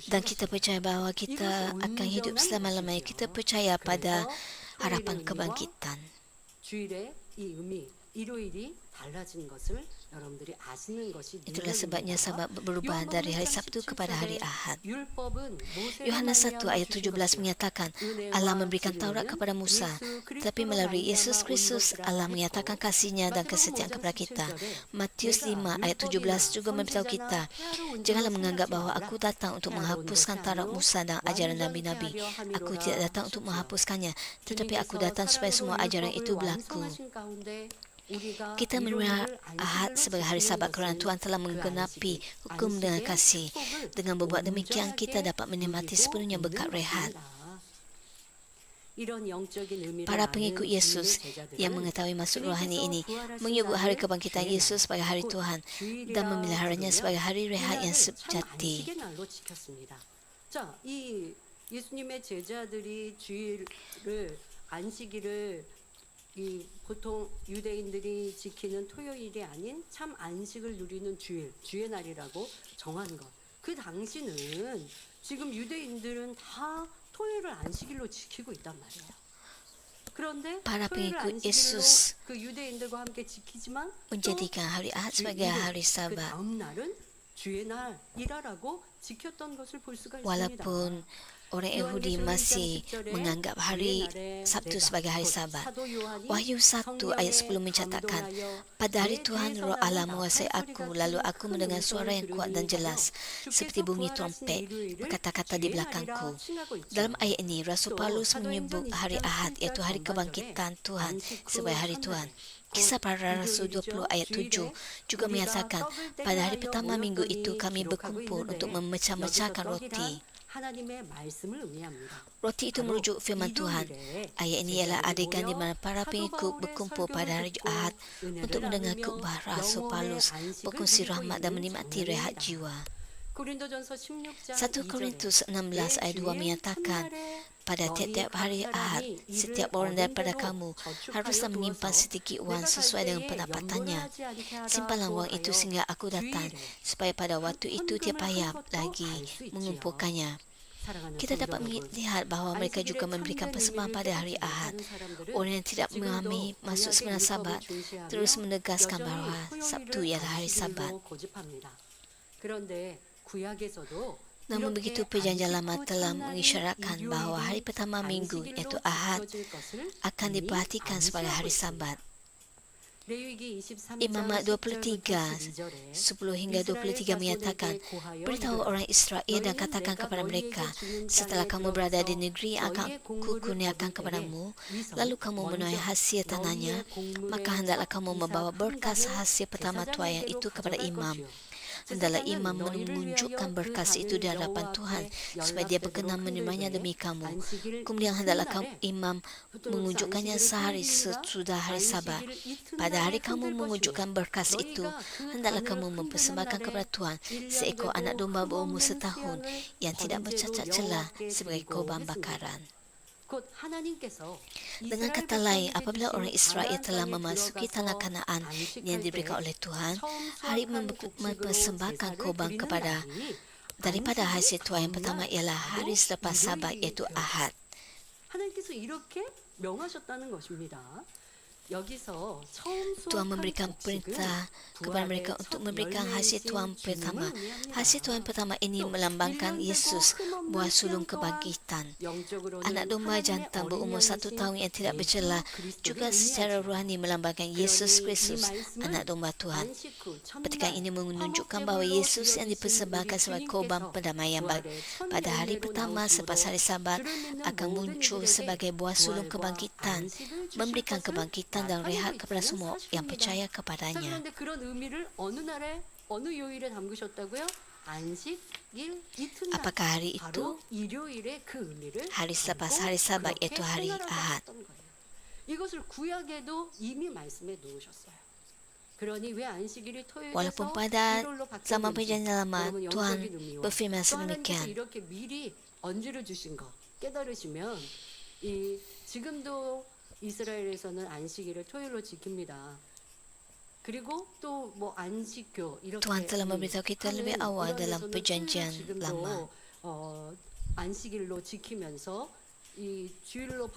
S2: Dan kita percaya bahawa kita akan hidup selama-lamanya. Kita percaya pada harapan kebangkitan.
S3: 주일에 이 의미, 일요일이 달라진 것을 여러분들이 아시는 것이
S2: Itulah sebabnya Sabat berubah dari hari Sabtu kepada hari Ahad.
S3: 율법은
S2: Yohanes 1 ayat 17 menyatakan Allah memberikan Taurat kepada Musa, tetapi melalui Yesus Kristus Allah menyatakan kasih-Nya dan kesetiaan kepada kita. Matius 5 ayat 17 juga memberitahu kita, janganlah menganggap bahawa aku datang untuk menghapuskan Taurat Musa dan ajaran Nabi-Nabi. Aku tidak datang untuk menghapuskannya, tetapi aku datang supaya semua ajaran itu berlaku. Kita menerima Ahad sebagai hari Sabat kerana Tuhan telah menggenapi hukum dengan kasih. Dengan berbuat demikian, kita dapat menikmati sepenuhnya berkat rehat. Para pengikut Yesus yang mengetahui maksud rohani ini menyebut hari kebangkitan Yesus sebagai hari Tuhan dan memeliharanya sebagai hari rehat yang sejati.
S3: 예수님의 제자들이 주일을 안식일을 이 보통 유대인들이 지키는 토요일이 아닌 참 안식을 누리는 주의 날이라고 정한 것. 그 당시는 지금 유대인들은 다 토요일을 안식일로 지키고 있단 말이에요. 그런데
S2: Para
S3: 토요일을
S2: pengikut
S3: 안식일로
S2: Yesus
S3: 그 유대인들과 함께 지키지만
S2: menjadikan hari Ahad sebagai hari
S3: 그
S2: Sabat.
S3: 다음 날은 주의 날이라고 지켰던 것을 볼 수가 있습니다.
S2: Walaupun orang Yahudi masih menganggap hari Sabtu sebagai hari Sabat. Wahyu 1 ayat 10 mencatatkan, pada hari Tuhan Roh Allah menguasai aku, lalu aku mendengar suara yang kuat dan jelas, seperti bunyi trompet, berkata-kata di belakangku. Dalam ayat ini, Rasul Paulus menyebut hari Ahad, iaitu hari kebangkitan Tuhan sebagai hari Tuhan. Kisah para Rasul 20 ayat 7 juga menyatakan, pada hari pertama minggu itu kami berkumpul untuk memecah-mecahkan roti. Roti itu merujuk firman Tuhan. Ayat ini ialah adegan di mana para pengikut berkumpul pada hari Ahad untuk mendengar khotbah Rasul Paulus, berkongsi rahmat dan menikmati rehat jiwa. 1 Korintus 16 ayat 2 menyatakan, pada tiap-tiap hari Ahad, setiap orang daripada kamu haruslah menyimpan sedikit wang sesuai dengan pendapatannya. Simpanlah wang itu sehingga aku datang, supaya pada waktu itu tiap payah lagi mengumpulkannya.
S3: 사랑하는
S2: Kita dapat
S3: 성도 여러분,
S2: melihat bahawa mereka juga memberikan persembahan pada hari Ahad. Orang yang tidak memahami maksud sebenar Sabat terus menegaskan bahawa Sabtu ialah hari Sabat. Namun begitu Perjanjian Lama telah mengisyaratkan bahawa hari pertama minggu iaitu Ahad akan diperhatikan sebagai hari Sabat. Imamat 23, 10 hingga 23 menyatakan, beritahu orang Israel dan katakan kepada mereka, setelah kamu berada di negeri yang akan kukurniakan kepadamu, lalu kamu menuai hasil tanahnya, maka hendaklah kamu membawa berkas hasil pertama tuaian itu kepada imam. Hendaklah imam menunjukkan berkas itu di hadapan Tuhan supaya dia berkenan menerimanya demi kamu. Kemudian hendaklah imam mengunjukkannya sehari sesudah hari Sabat. Pada hari kamu mengunjukkan berkas itu, hendaklah kamu mempersembahkan kepada Tuhan seekor anak domba berumur setahun yang tidak bercacat celah sebagai korban bakaran. Dengan kata lain, apabila orang Israel telah memasuki tanah Kanaan yang diberikan oleh Tuhan, hari mempersembahkan korban daripada hasil tuaian pertama ialah hari selepas Sabat iaitu Ahad.
S3: 하나님께서 이렇게 명하셨다는 것입니다.
S2: Tuhan memberikan perintah kepada mereka untuk memberikan hasil tuaian pertama. Hasil tuaian pertama ini melambangkan Yesus, buah sulung kebangkitan. Anak domba jantan berumur 1 tahun yang tidak bercela juga secara rohani melambangkan Yesus Kristus, anak domba Tuhan. Petikan ini menunjukkan bahawa Yesus yang dipersembahkan sebagai korban pendamaian pada hari pertama selepas hari Sabat akan muncul sebagai buah sulung kebangkitan, memberikan kebangkitan dan rehat kepada semua yang percaya kepadanya.
S3: 그런데 그런 의미를 어느 날에 어느 요일에 담그셨다고요? 안식일 이튿날.
S2: Apakah hari itu?
S3: 바로 일요일에 그 의미를
S2: Hari selepas hari Sabat iaitu hari Ahad.
S3: 이것을 구약에도 이미 말씀해 놓으셨어요. 그러니 왜 안식일이 토요일에서
S2: Walaupun pada
S3: 일요일로
S2: zaman
S3: 바뀌었는지
S2: Perjanjian Lama
S3: 여러분
S2: Tuhan
S3: 영적인 의미와
S2: berfirman
S3: 또 하나님께서
S2: sedemikian.
S3: 이렇게 미리 언지를 주신 거 깨달으시면 이 지금도 이스라엘에서는 안식일을 토요일로 지킵니다. 그리고 또 뭐 안식교 이렇게
S2: Tuhan telah memberitahu kita lebih awal dalam
S3: 이런
S2: Perjanjian
S3: 데서는
S2: Lama.
S3: 지금도 안식일로 지키면서 이 주일로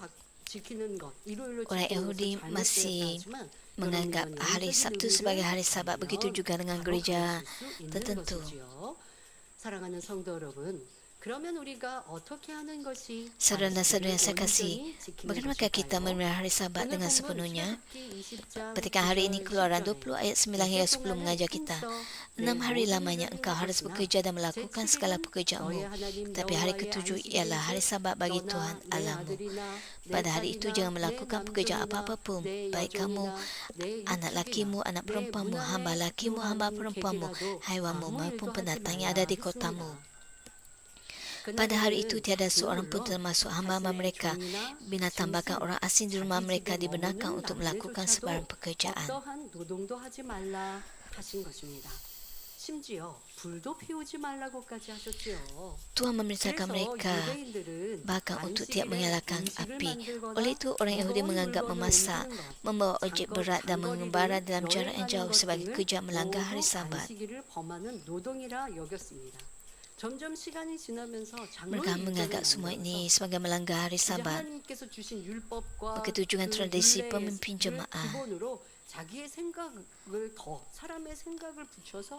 S3: 지키는 것, 일요일로
S2: Orang
S3: 지키는
S2: Yahudi
S3: 것을
S2: masih
S3: 잘못되었지만
S2: menganggap
S3: 여러분,
S2: hari
S3: 영적인
S2: Sabtu
S3: 의미를
S2: sebagai hari Sabat.
S3: 알면
S2: Begitu juga dengan
S3: 바로
S2: gereja
S3: 가르칠 수 있는
S2: tertentu.
S3: 것이지요. 사랑하는 성도 여러분, 그러면 우리가 어떻게 하는 것이
S2: Saudara dan saudara yang saya
S3: 안식일을
S2: kasih,
S3: 온전히 지키는
S2: bagaimanakah kita
S3: 것일까요?
S2: memelihara hari Sabat
S3: 오늘
S2: dengan
S3: 본문
S2: sepenuhnya?
S3: 출애굽기 20장
S2: Petikan hari ini
S3: 9절
S2: Keluaran
S3: 10절에
S2: 20 ayat 9 hingga 10 mengajar kita, 6 hari lamanya engkau harus bekerja dan melakukan segala pekerjaanmu, tapi hari ketujuh ialah hari Sabat bagi Tuhan Allahmu. Pada hari itu jangan melakukan pekerjaan apa-apa pun, baik kamu, anak lakimu, anak perempuanmu, hamba lakimu, hamba perempuanmu, haiwanmu maupun pendatang yang ada di kotamu. Pada hari itu tiada seorang pun termasuk hamba-hamba mereka, binatang bahkan orang asing di rumah mereka dibenarkan untuk melakukan sebarang pekerjaan.
S3: 어떠한 노동도 하지 말라 하신 것입니다. 심지어 불도 피우지 말라고까지 하셨지요.
S2: Tuhan memerintahkan mereka bahkan untuk tidak menyalakan api. Oleh itu orang Yahudi menganggap memasak, membawa objek berat dan mengembara dalam jarak yang jauh sebagai kerja melanggar hari Sabat.
S3: 안식일을 범하는 노동이라 여겼습니다. 점점 시간이 지나면서
S2: Mereka menganggap semua ini sebagai melanggar hari Sabat.
S3: 하나님께서 주신 율법과
S2: Begitu juga tradisi pemimpin jemaah.
S3: 기본으로 자기의 생각을 더 사람의 생각을 붙여서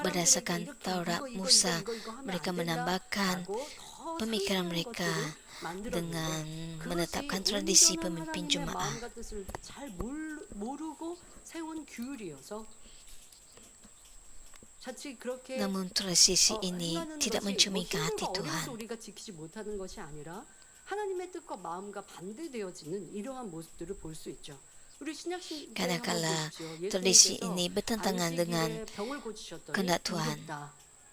S2: Berdasarkan Taurat Musa, mereka menambahkan pemikiran mereka dengan menetapkan tradisi pemimpin jemaah.
S3: 잘 모르고 세운 규율이어서 자칫 그렇게
S2: Namun tradisi ini tidak mencerminkan hati Tuhan.
S3: 우리가 지키지 못하는 것이 아니라 하나님의 뜻과 마음과 반대되어지는 이러한 모습들을 볼 수 있죠. 우리 신약 시대에
S2: Kadang-kala tradisi ini bertentangan dengan kehendak Tuhan.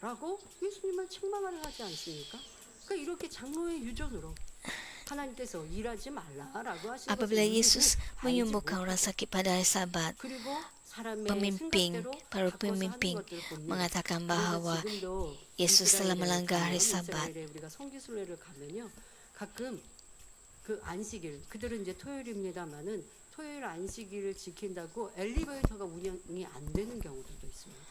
S3: 라고 예수님을 책망을 하지 않습니까? 그러니까 이렇게 장로의 유전으로 하나님께서 일하지 말라라고 하신
S2: Apabila Yesus menyembuhkan orang sakit pada hari Sabat, para pemimpin mengatakan bahawa Yesus telah melanggar hari Sabat.
S3: 우리가 성기순례를 가면요, 가끔 그 안식일, 그들은 이제 토요일입니다만은 토요일 안식일을 지킨다고 엘리베이터가 운영이 안 되는 경우들도 있습니다.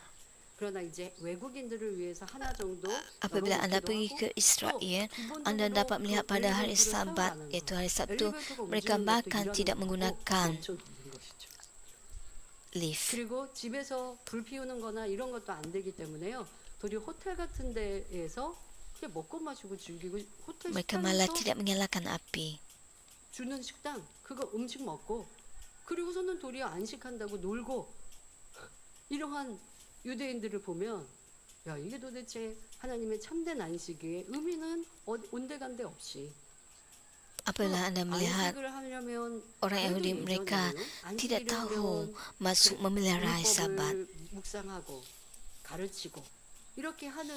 S3: 그러나 이제 외국인들을 위해서 하나 정도
S2: Apabila anda
S3: 열어놓기도
S2: pergi
S3: 하고,
S2: ke Israel,
S3: 또
S2: anda
S3: 기본적으로
S2: dapat melihat
S3: 그
S2: pada hari
S3: 엘리베이터를
S2: Sabat,
S3: 사용하는
S2: iaitu
S3: 거.
S2: hari Sabtu,
S3: 엘리베이터가
S2: mereka
S3: 움직이는 것도
S2: bahkan tidak
S3: 일하는 거고,
S2: menggunakan
S3: 엄청 힘든 것이죠.
S2: lift.
S3: 그리고 집에서 불 피우는 거나 이런 것도 안 되기 때문에요. 도리 호텔 같은 데에서 그냥 먹고 마시고 즐기고 호텔
S2: Mereka malah
S3: 식당에서
S2: tidak menyalakan api.
S3: 주는 식당 그거 음식 먹고 그리고서는 도리어 안식한다고 놀고 이러한 유대인들을 보면 야 이게 도대체 하나님의 참된 안식의 의미는 온데간데 없이
S2: Apabila anda melihat
S3: 안식을 하려면
S2: orang Yahudi, mereka tidak tahu maksud memelihara hari Sabat.
S3: 묵상하고 가르치고 이렇게 하는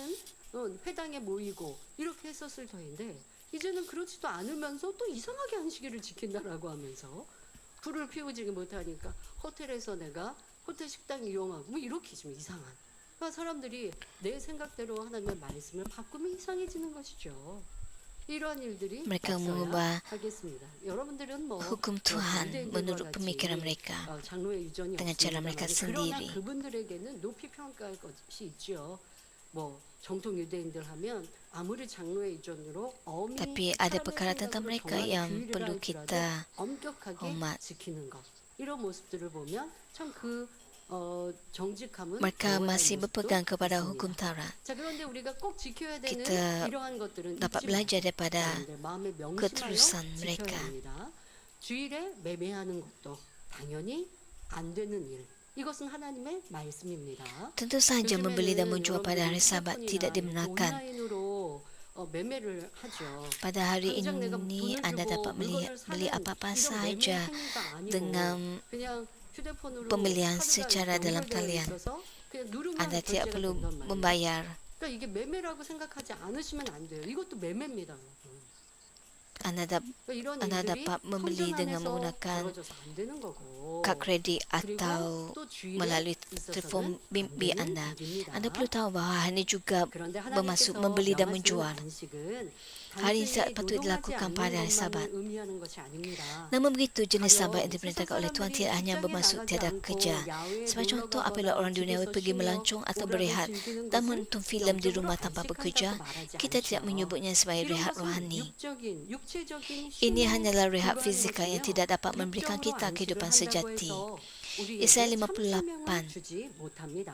S3: 회당에 모이고 이렇게 했었을 터인데 이제는 그렇지도 않으면서 또 이상하게 안식일을 지킨다라고 하면서 불을 피우지 못하니까 호텔에서 내가 호텔 식당 이용하고 뭐 이렇게 좀 이상한 그러니까 사람들이 내 생각대로 하나님의 말씀을 바꾸면 이상해지는 것이죠. 이러한 일들이
S2: Mereka
S3: 없어야
S2: mengubah
S3: 하겠습니다. 여러분들은 뭐
S2: hukum Tuhan
S3: 유대인들과
S2: menurut
S3: 같이,
S2: pemikiran mereka
S3: 장로의 유전이
S2: dengan cara mereka
S3: 없습니다만 그러나
S2: sendiri.
S3: 그분들에게는 높이 평가할 것이 있죠. 뭐 정통 유대인들 하면 아무리 장로의 유전으로 어미
S2: Tapi ada perkara tentang mereka yang perlu kita
S3: 엄격하게
S2: hormat.
S3: 지키는 것 이런 모습들을 보면 참 그 정직함은
S2: Mereka
S3: 배워야 할
S2: masih
S3: 모습도
S2: berpegang kepada
S3: 있습니다.
S2: hukum Taurat.
S3: 자 그런데 우리가 꼭 지켜야 되는
S2: Kita
S3: 이러한 것들은
S2: dapat
S3: 잊지
S2: belajar
S3: 말고
S2: daripada
S3: 여러분들 마음에 명심하여
S2: keterusan
S3: 지켜야
S2: mereka.
S3: 됩니다. 주일에 매매하는 것도 당연히 안 되는 일. 이것은 하나님의 말씀입니다.
S2: Tentu saja membeli dan
S3: 요즘에는
S2: menjual pada hari
S3: 여러분들이
S2: Sabat tidak
S3: 휴대폰이나
S2: dibenarkan.
S3: 온라인으로 매매를 하죠.
S2: Pada hari
S3: 당장 내가
S2: ini
S3: 돈을
S2: anda
S3: 주고
S2: dapat
S3: 물건을
S2: beli
S3: 사는
S2: apa-apa
S3: 이런
S2: saja
S3: 매매 행위가 아니고
S2: dengan
S3: 그냥 휴대폰으로
S2: pembelian
S3: 카드가
S2: secara dalam
S3: 연결되어
S2: talian.
S3: 있어서 그냥 누르면
S2: Anda tidak
S3: 결제가
S2: perlu
S3: 된단 말이에요.
S2: membayar.
S3: 그러니까 이게 매매라고 생각하지 않으시면 안 돼요. 이것도 매매입니다.
S2: Anda
S3: 이런
S2: Anda
S3: 일들이
S2: dapat membeli
S3: 성전
S2: dengan
S3: 안에서
S2: menggunakan
S3: 벌어져서 안 되는 거고.
S2: kad kredit
S3: 그리고
S2: atau
S3: 또 주일에
S2: melalui
S3: 있어서는
S2: telefon
S3: 안
S2: bimbit
S3: 되는
S2: anda.
S3: 일입니다.
S2: Anda perlu tahu bahawa ini juga
S3: 그런데
S2: bermaksud
S3: 하나님께서
S2: membeli dan
S3: 명하시는
S2: menjual.
S3: 안식은
S2: Hari
S3: 단순히
S2: Sabat patut
S3: 노동하지
S2: dilakukan
S3: 않는
S2: pada hari
S3: 것만을
S2: Sabat.
S3: 의미하는 것이 아닙니다.
S2: Namun begitu, jenis Sabat yang
S3: 가령
S2: diperintahkan
S3: 세상
S2: oleh Tuhan
S3: 사람들이
S2: tidak hanya
S3: 직장에
S2: bermaksud
S3: 나가지
S2: tiada
S3: 않고
S2: kerja.
S3: 야외에
S2: Sebagai
S3: 놀러
S2: contoh,
S3: 가거나
S2: apabila orang duniawi
S3: 집에서
S2: pergi
S3: 쉬며
S2: melancong atau
S3: 오락을
S2: berehat
S3: 즐기는
S2: dan
S3: 것은
S2: menonton filem di
S3: 영적으로
S2: rumah tanpa
S3: 안식한다고
S2: bekerja,
S3: 말하지
S2: kita tidak
S3: 않죠.
S2: menyebutnya sebagai
S3: 이런
S2: rehat
S3: 것은
S2: rohani.
S3: 육체적인
S2: Ini
S3: 힘에
S2: hanyalah rehat
S3: 불과한
S2: fizikal yang
S3: 것이며
S2: tidak dapat memberikan
S3: 육적으로
S2: kita
S3: 안식을
S2: kehidupan
S3: 한다고
S2: sejati.
S3: 해서 우리에게
S2: Yesaya
S3: 참
S2: 58.
S3: 생명을 주지 못합니다.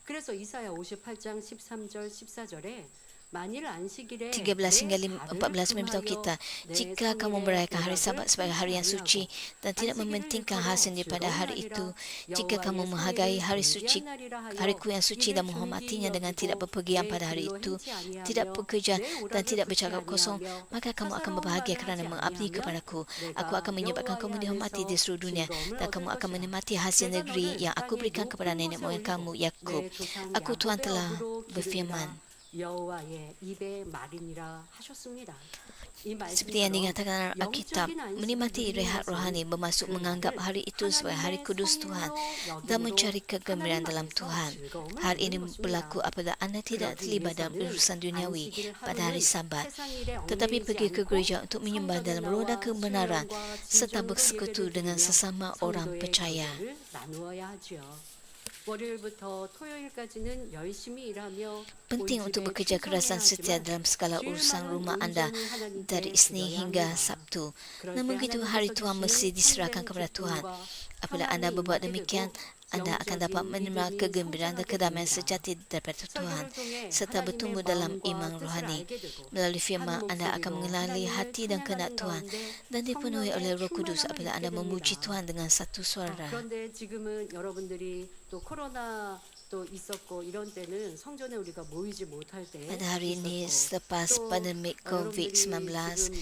S3: 그래서 이사야 58장 13절 14절에 만일 안식일에
S2: 13 hingga 14 memberitahu kita, jika kamu merayakan hari Sabat sebagai hari yang suci dan tidak mementingkan hasil daripada hari itu, jika kamu menghargai hari suci, hariku yang suci dan menghormatinya dengan tidak berpergian pada hari itu, tidak bekerja dan tidak bercakap kosong, maka kamu akan berbahagia kerana mengabdi kepadaku. Aku akan menyebabkan kamu dihormati di seluruh dunia dan kamu akan menikmati hasil negeri yang aku berikan kepada nenek moyang kamu, Yakub. Aku Tuhan telah berfirman.
S3: 여호와의 입의 말이니라 하셨습니다. 이
S2: Seperti yang dikatakan dalam Alkitab, menikmati rehat rohani bermaksud menganggap hari itu sebagai hari kudus Tuhan dan mencari kegembiraan dalam Tuhan. Hal ini berlaku apabila anda tidak terlibat dalam urusan duniawi pada hari Sabat, tetapi pergi ke gereja untuk menyembah dalam roh dan kebenaran serta bersekutu dengan sesama orang percaya.
S3: 월요일부터 토요일까지는 열심히 일하며
S2: Penting untuk bekerja keras dan setia dalam segala urusan rumah anda dari Isnin hingga Sabtu. Namun begitu, hari Tuhan mesti diserahkan kepada Tuhan. Apabila anda berbuat demikian, anda akan dapat menerima kegembiraan dan kedamaian sejati daripada Tuhan serta bertumbuh dalam iman rohani. Melalui firman, anda akan mengenali hati dan kehendak Tuhan dan dipenuhi oleh Roh Kudus apabila anda memuji Tuhan dengan satu suara.
S3: 그런데 지금은 여러분들이 또 코로나 또 있었고 이런 때는 성전에 우리가 모이지 못할 때
S2: Pada hari ini,
S3: 있었고,
S2: selepas
S3: 또
S2: pandemik
S3: 여러분들이
S2: COVID-19,
S3: 지금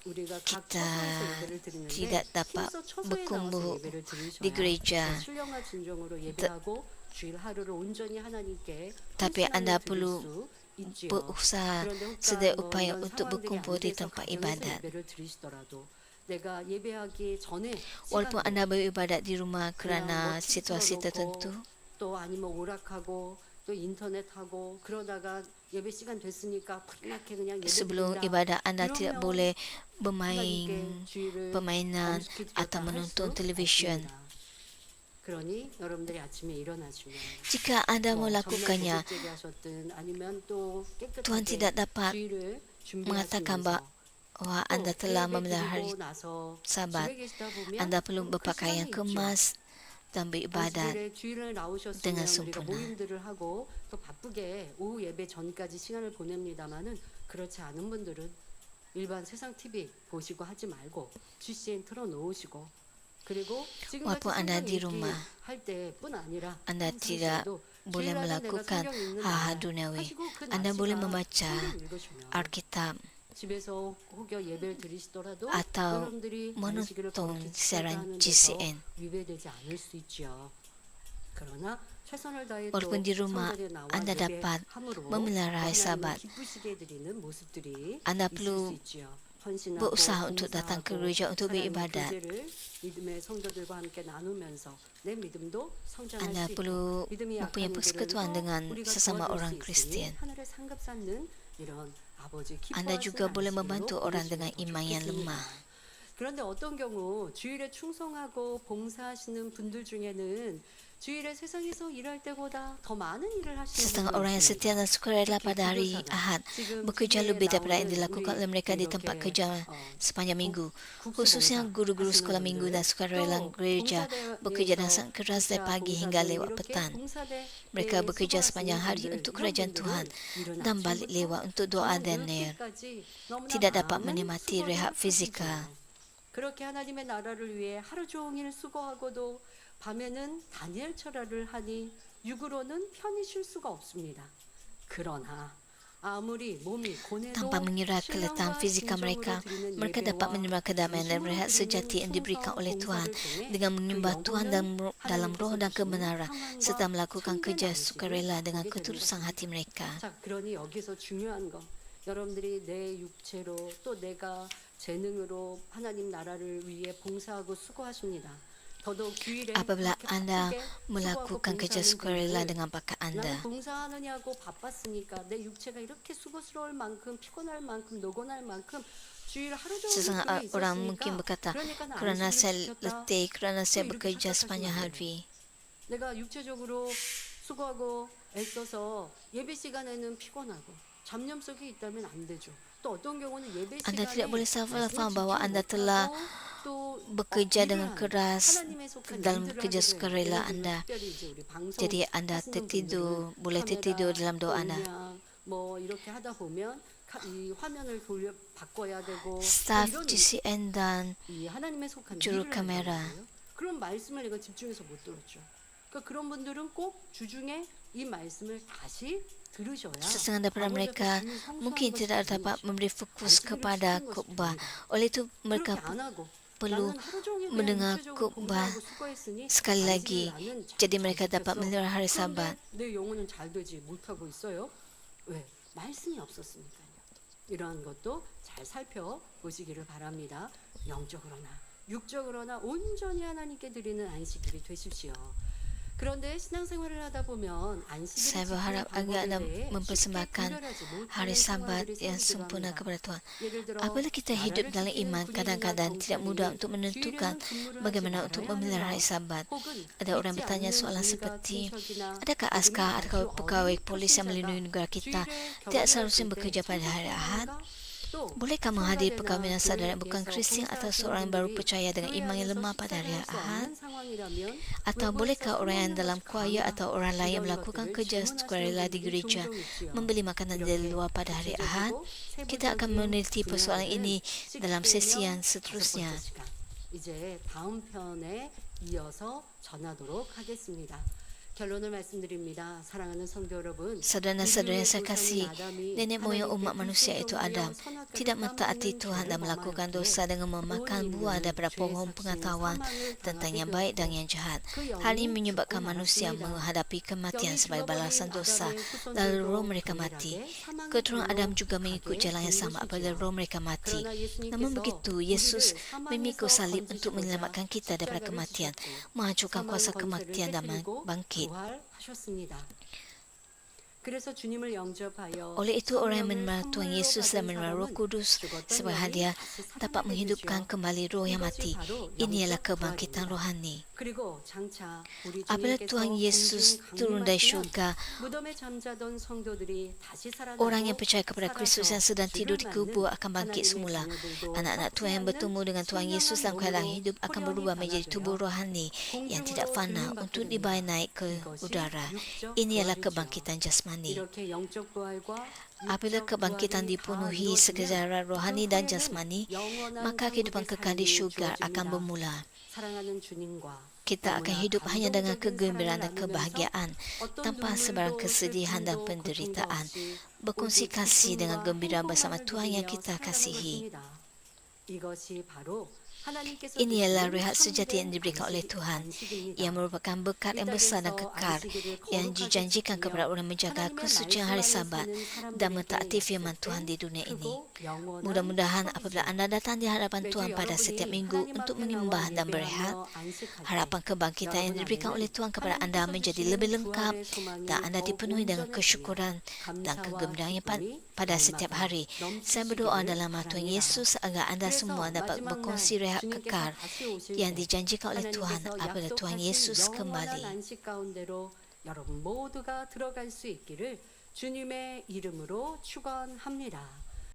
S3: 우리가 각
S2: kita
S3: 처소에서 예배를 드리는데
S2: tidak dapat
S3: 힘써 처소에
S2: berkumpul
S3: 나와서 예배를 들으셔야
S2: di gereja.
S3: 신령과 진정으로 예배하고 주일 하루를 온전히 하나님께
S2: Tapi anda
S3: 헌신하며 드릴
S2: perlu
S3: 수 있지요.
S2: berusaha
S3: 그런데 혹시
S2: sedaya
S3: 뭐
S2: upaya
S3: 이런
S2: untuk
S3: 상황들이
S2: berkumpul
S3: 안
S2: di
S3: 돼서
S2: tempat
S3: 가정에서
S2: ibadat.
S3: 예배를 드리시더라도 내가 예배하기 전에
S2: Walaupun
S3: 시간도
S2: anda beribadat di rumah kerana
S3: 그냥 뭐
S2: situasi
S3: TV를
S2: tertentu,
S3: 놓고 또 아니면 오락하고 또 인터넷 하고 그러다가 예배 시간 됐으니까 푸르나게 그냥 예배
S2: sebelum
S3: 드린다.
S2: ibadat anda
S3: 이러면
S2: tidak boleh bermain
S3: 하나님께 주일을
S2: permainan
S3: 엄숙히
S2: atau
S3: 지켰다 할
S2: menonton
S3: 수
S2: televisyen.
S3: 없습니다. 그러니 여러분들이 아침에 일어나시면
S2: Jika anda
S3: 뭐
S2: melakukannya,
S3: 전날 하셨든 아니면 또
S2: Tuhan
S3: 깨끗하게
S2: tidak dapat
S3: 주일을
S2: mengatakan
S3: 준비하시면서
S2: bahwa
S3: 또
S2: anda telah
S3: 예배
S2: memelihara hari
S3: 드리고 나서
S2: Sabat.
S3: 집에 계시다 보면
S2: Anda perlu
S3: 그
S2: berpakaian
S3: 시간이 있죠.
S2: kemas dan beribadat.
S3: 안식일에 주일을 나오셨으면
S2: dengan
S3: 우리가
S2: sempurna.
S3: 모임들을 하고 또 바쁘게 오후 예배 전까지 시간을 보냅니다마는 그렇지 않은 분들은 일반 세상 TV 보시고 하지 말고 GCN 틀어놓으시고 그리고 지금같이
S2: Walaupun anda
S3: 성경
S2: di
S3: 읽기
S2: rumah,
S3: 할 때뿐 아니라
S2: anda tidak
S3: 평상시에도
S2: boleh
S3: 주일날은 내가
S2: melakukan
S3: 성경 읽는
S2: hal-hal
S3: 날
S2: duniawi.
S3: 하시고 그
S2: Anda boleh
S3: 날씨가
S2: membaca
S3: 성경 읽으시면
S2: Alkitab
S3: 집에서 혹여 예배를 드리시더라도
S2: atau
S3: 여러분들이 안식일을
S2: menonton
S3: 그렇게
S2: siaran
S3: 지켜가는 데서
S2: GCN.
S3: 위배되지 않을 수 있지요. 그러나 최선을 다해
S2: Walaupun di rumah,
S3: 성전에 나와
S2: anda dapat
S3: 예배함으로
S2: memelihara hari
S3: 하나님을
S2: Sabat.
S3: 기쁘시게 드리는 모습들이
S2: Anda
S3: 있을
S2: perlu
S3: 수 있지요. 헌신하고
S2: berusaha untuk datang ke
S3: 봉사하고
S2: gereja untuk
S3: 사랑의
S2: beribadat.
S3: 교제를 믿음의 성도들과 함께 나누면서 내 믿음도 성장할
S2: Anda
S3: 수 있고
S2: perlu
S3: 믿음이
S2: mempunyai
S3: 약한
S2: persekutuan
S3: 이들을
S2: dengan
S3: 우리가
S2: sesama
S3: 도와줄
S2: orang
S3: 수 있으니
S2: Kristian.
S3: 하늘에 상급 쌓는 이런 아버지
S2: Anda juga
S3: 기뻐하시는
S2: boleh
S3: 안식일로
S2: membantu orang dengan
S3: 보내시면 더
S2: iman yang
S3: 좋겠습니다.
S2: lemah.
S3: 그런데 어떤 경우 주일에 충성하고 봉사하시는 분들 중에는 주일에 세상에서 일할 때보다 더 많은 일을 하시는
S2: Setengah
S3: 분들이
S2: orang yang setia
S3: 있습니다.
S2: dan sukarela
S3: 특히
S2: pada hari
S3: 기도사가
S2: Ahad
S3: 지금
S2: bekerja
S3: TV에
S2: lebih daripada yang
S3: 나오는
S2: dilakukan oleh mereka di tempat
S3: 이렇게
S2: kerja sepanjang minggu. Khususnya
S3: 국수봉사
S2: guru-guru
S3: 하시는
S2: sekolah minggu
S3: 분들,
S2: dan sukarela
S3: 또
S2: gereja bekerja dengan sangat keras dari pagi hingga lewat petang. Mereka bekerja sepanjang hari untuk kerajaan Tuhan dan balik lewat untuk doa dan ner. Tidak dapat menikmati rehat fizikal.
S3: 그렇게 하나님의 나라를 위해 하루 종일 수고하고도 밤에는 다니엘 철야를 하니 육으로는 편히 쉴 수가 없습니다. 그러나 아무리 몸이 고뇌도
S2: Tanpa mengira keletahan fizikal mereka, mereka dapat menerima kedamaian dan rehat sejati yang diberikan oleh Tuhan dengan menyembah Tuhan dalam roh dan kebenaran serta melakukan kerja sukarela dengan ketulusan hati mereka.
S3: 자, 그러니 여기서 중요한 거 여러분들이 내 육체로 또 내가 재능으로 하나님 나라를 위해 봉사하고 수고하십니다. 더더욱 주일에
S2: Apabila
S3: 그렇게
S2: anda
S3: 바쁘게
S2: melakukan
S3: 수고하고
S2: kerja
S3: 봉사하는
S2: sukarela
S3: 분들,
S2: dengan bakat
S3: 나는
S2: anda,
S3: 봉사하느냐고 바빴으니까 내 육체가 이렇게 수고스러울 만큼 피곤할 만큼 노곤할 만큼 주일 하루 종일
S2: setengah
S3: 그게
S2: orang
S3: 있었으니까
S2: mungkin berkata,
S3: 그러니까 나
S2: kerana
S3: 안식일을
S2: saya
S3: 지켰다.
S2: letih, kerana saya
S3: 이렇게
S2: bekerja
S3: 착각하시면
S2: sepanjang
S3: 안 돼요.
S2: hari.
S3: 내가 육체적으로 수고하고 애써서 예배 시간에는 피곤하고 잡념 속에 있다면 안 되죠. 또 어떤 경우는 예배
S2: Anda
S3: 시간에
S2: tidak boleh salah
S3: 말씀을
S2: faham bahawa
S3: 지키지
S2: anda telah
S3: 못하고 또
S2: bekerja
S3: 일을
S2: dengan
S3: 하는
S2: keras
S3: 하나님의 속한
S2: dalam
S3: 일들을
S2: kerja
S3: 하게 돼요.
S2: sukarela
S3: 예를 들면
S2: anda.
S3: 특별히 이제 우리 방송
S2: Jadi anda
S3: 하시는
S2: tertidur,
S3: 분들은
S2: boleh tertidur
S3: 카메라,
S2: dalam
S3: 또
S2: doa anda.
S3: 음향, 뭐 이렇게 하다 보면 이 화면을 돌려 바꿔야 되고 또
S2: Staf
S3: 이런
S2: GCN dan
S3: 이 하나님의 속한
S2: juru
S3: 일을
S2: kamera.
S3: 한다는 거예요. 그런 말씀을 내가 집중해서 못 들었죠. 그러니까 그런 분들은 꼭 주중에 이 말씀을 다시 들으셔야
S2: setengah daripada mereka mungkin tidak dapat memberi fokus kepada khutbah. Oleh itu mereka
S3: 그렇게 안 하고
S2: perlu
S3: 나는 하루 종일 그냥
S2: mendengar
S3: 육체적으로
S2: khutbah
S3: 공부하고 수고했으니
S2: sekali lagi.
S3: 안식일 나는 잘
S2: Jadi mereka dapat
S3: 지켰어.
S2: melihara hari
S3: 그런데
S2: Sabat.
S3: 내 영혼은 잘 되지 못하고 있어요. 왜? 말씀이 없었으니까요. 이러한 것도 잘 살펴보시기를 바랍니다. 영적으로나 육적으로나 온전히 하나님께 드리는 안식일이 되십시오. 그런데 신앙생활을 하다 보면
S2: Saya
S3: 안식일을
S2: berharap
S3: 지키는
S2: agar anda
S3: 방법에 쉽게
S2: mempersembahkan
S3: 구별하지
S2: hari
S3: 못하는
S2: Sabat
S3: 상황들이
S2: yang
S3: 생기기도
S2: sempurna
S3: 합니다.
S2: kepada Tuhan.
S3: 예를 들어
S2: Apabila kita hidup
S3: 나라를
S2: dalam
S3: 지키는
S2: iman,
S3: 군인이나
S2: kadang-kadang tidak mudah
S3: 경찰이
S2: untuk menentukan
S3: 주일에는 근무를
S2: bagaimana
S3: 하지
S2: untuk
S3: 말아야
S2: memelihara
S3: 하느냐,
S2: hari Sabat.
S3: 혹은
S2: Ada orang
S3: 믿지
S2: bertanya
S3: 않는
S2: soalan
S3: 군인과
S2: seperti,
S3: 친척이나
S2: adakah
S3: 믿음이
S2: askar
S3: 아주
S2: atau pegawai
S3: 어린
S2: polis yang melindungi negara kita
S3: 주일에
S2: tidak
S3: 결혼을
S2: seharusnya
S3: 했을 때
S2: bekerja pada hari Ahad?
S3: 친척인가? 또
S2: Bolehkah menghadiri
S3: 성가대나
S2: perkahwinan saudara yang bukan
S3: 교회에서
S2: Kristian atau
S3: 봉사하시는
S2: seorang yang baru
S3: 분들이
S2: percaya dengan
S3: 교회
S2: iman yang
S3: 안에서
S2: lemah pada hari
S3: 식사를 할수
S2: Ahad?
S3: 없는 상황이라면
S2: Atau
S3: 외부에서
S2: bolehkah orang yang
S3: 사모하는
S2: dalam
S3: 것이
S2: choir
S3: 가능한가?
S2: atau orang lain yang
S3: 이런
S2: melakukan
S3: 것들을
S2: kerja
S3: 질문하시는
S2: sukarela di
S3: 분들이
S2: gereja
S3: 종종 있지요.
S2: membeli makanan dari
S3: 이렇게
S2: luar pada hari Ahad?
S3: 구체적이고
S2: Kita akan
S3: 세부적인
S2: meneliti persoalan
S3: 분야들은
S2: ini dalam sesi yang
S3: 10명
S2: seterusnya.
S3: 5번째 시간. 이제 다음 편에 이어서 전하도록 하겠습니다. 결론을 말씀드립니다. 사랑하는 성도 여러분,
S2: Saudara-saudara yang saya kasih, nenek moyang umat manusia itu Adam tidak mentaati Tuhan dan melakukan dosa dengan memakan buah daripada pohon pengetahuan tentang yang baik dan yang jahat. Hal ini menyebabkan manusia menghadapi kematian sebagai balasan dosa, lalu roh mereka mati. Keturunan Adam juga mengikut jalan yang sama apabila roh mereka mati. Namun begitu, Yesus memikul salib untuk menyelamatkan kita daripada kematian, menghancurkan kuasa kematian dan bangkit.
S3: 부활하셨습니다. 그래서 주님을 영접하여
S2: Oleh itu orang yang
S3: 성령을
S2: menerima Tuhan
S3: 선물로
S2: Yesus dan
S3: 받은
S2: menerima Roh
S3: 사람은
S2: Kudus
S3: 죽었던
S2: sebagai
S3: 영이
S2: hadiah
S3: 다시
S2: dapat
S3: 살아나게
S2: menghidupkan
S3: 되지요.
S2: kembali roh yang
S3: 이것이
S2: mati.
S3: 바로
S2: Inilah
S3: 영적
S2: kebangkitan
S3: 부활입니다.
S2: rohani.
S3: 그리고 장차 우리
S2: Apabila
S3: 주님께서
S2: Tuhan Yesus
S3: 공중
S2: turun dari
S3: 강림하시면
S2: syurga,
S3: 무덤에 잠자던 성도들이 다시 살아나고
S2: orang yang percaya kepada Kristus yang sedang tidur di kubur akan bangkit
S3: 하나님의
S2: semula.
S3: 자녀들도
S2: Anak-anak Tuhan yang bertemu dengan Tuhan Yesus dalam keadaan hidup akan berubah menjadi tubuh rohani yang tidak fana untuk dibawa naik ke udara. Inilah kebangkitan jasmani.
S3: 이렇게 영적 부활과
S2: Apabila
S3: 육적
S2: kebangkitan
S3: 부활이 다
S2: dipenuhi
S3: 이루어지면
S2: secara rohani
S3: 그
S2: dan
S3: 후에는
S2: jasmani,
S3: 영원한
S2: maka kehidupan
S3: 천국의
S2: kekal di
S3: 삶이
S2: syurga akan
S3: 주어집니다.
S2: bermula.
S3: 사랑하는 주님과
S2: Kita akan
S3: 너무나
S2: hidup hanya dengan
S3: 감동적인
S2: kegembiraan
S3: 사랑을
S2: dan
S3: 나누면서
S2: kebahagiaan,
S3: 어떤
S2: tanpa
S3: 눈물도
S2: sebarang kesedihan dan
S3: 슬픔도
S2: penderitaan.
S3: 고통도 없이
S2: Berkongsi
S3: 오직
S2: kasih dengan
S3: 기쁨과
S2: gembira bersama
S3: 행복만을
S2: Tuhan yang
S3: 누리며
S2: kita
S3: 살아가는
S2: kasihi.
S3: 것입니다. 이것이 바로 하나님께서
S2: Ini adalah
S3: 주시는
S2: rehat sejati yang
S3: 참된
S2: diberikan oleh Tuhan,
S3: 안식입니다.
S2: yang merupakan berkat yang besar dan kekal, yang dijanjikan kepada orang menjaga kesucian hari Sabat dan mentaati firman Tuhan di dunia ini. Mudah-mudahan apabila anda datang di hadapan Tuhan pada setiap minggu untuk menyembah dan berehat, harapan kebangkitan yang diberikan oleh Tuhan kepada anda menjadi lebih lengkap dan anda dipenuhi dengan kesyukuran dan kegembiraan pada setiap hari. Saya berdoa dalam nama Tuhan Yesus agar anda semua dapat berkongsi rehat kekal yang dijanjikan oleh Tuhan apabila Tuhan Yesus kembali.
S3: 안식 가운데로 여러분 모두가 들어갈 수 있기를 주님의 이름으로 축원합니다.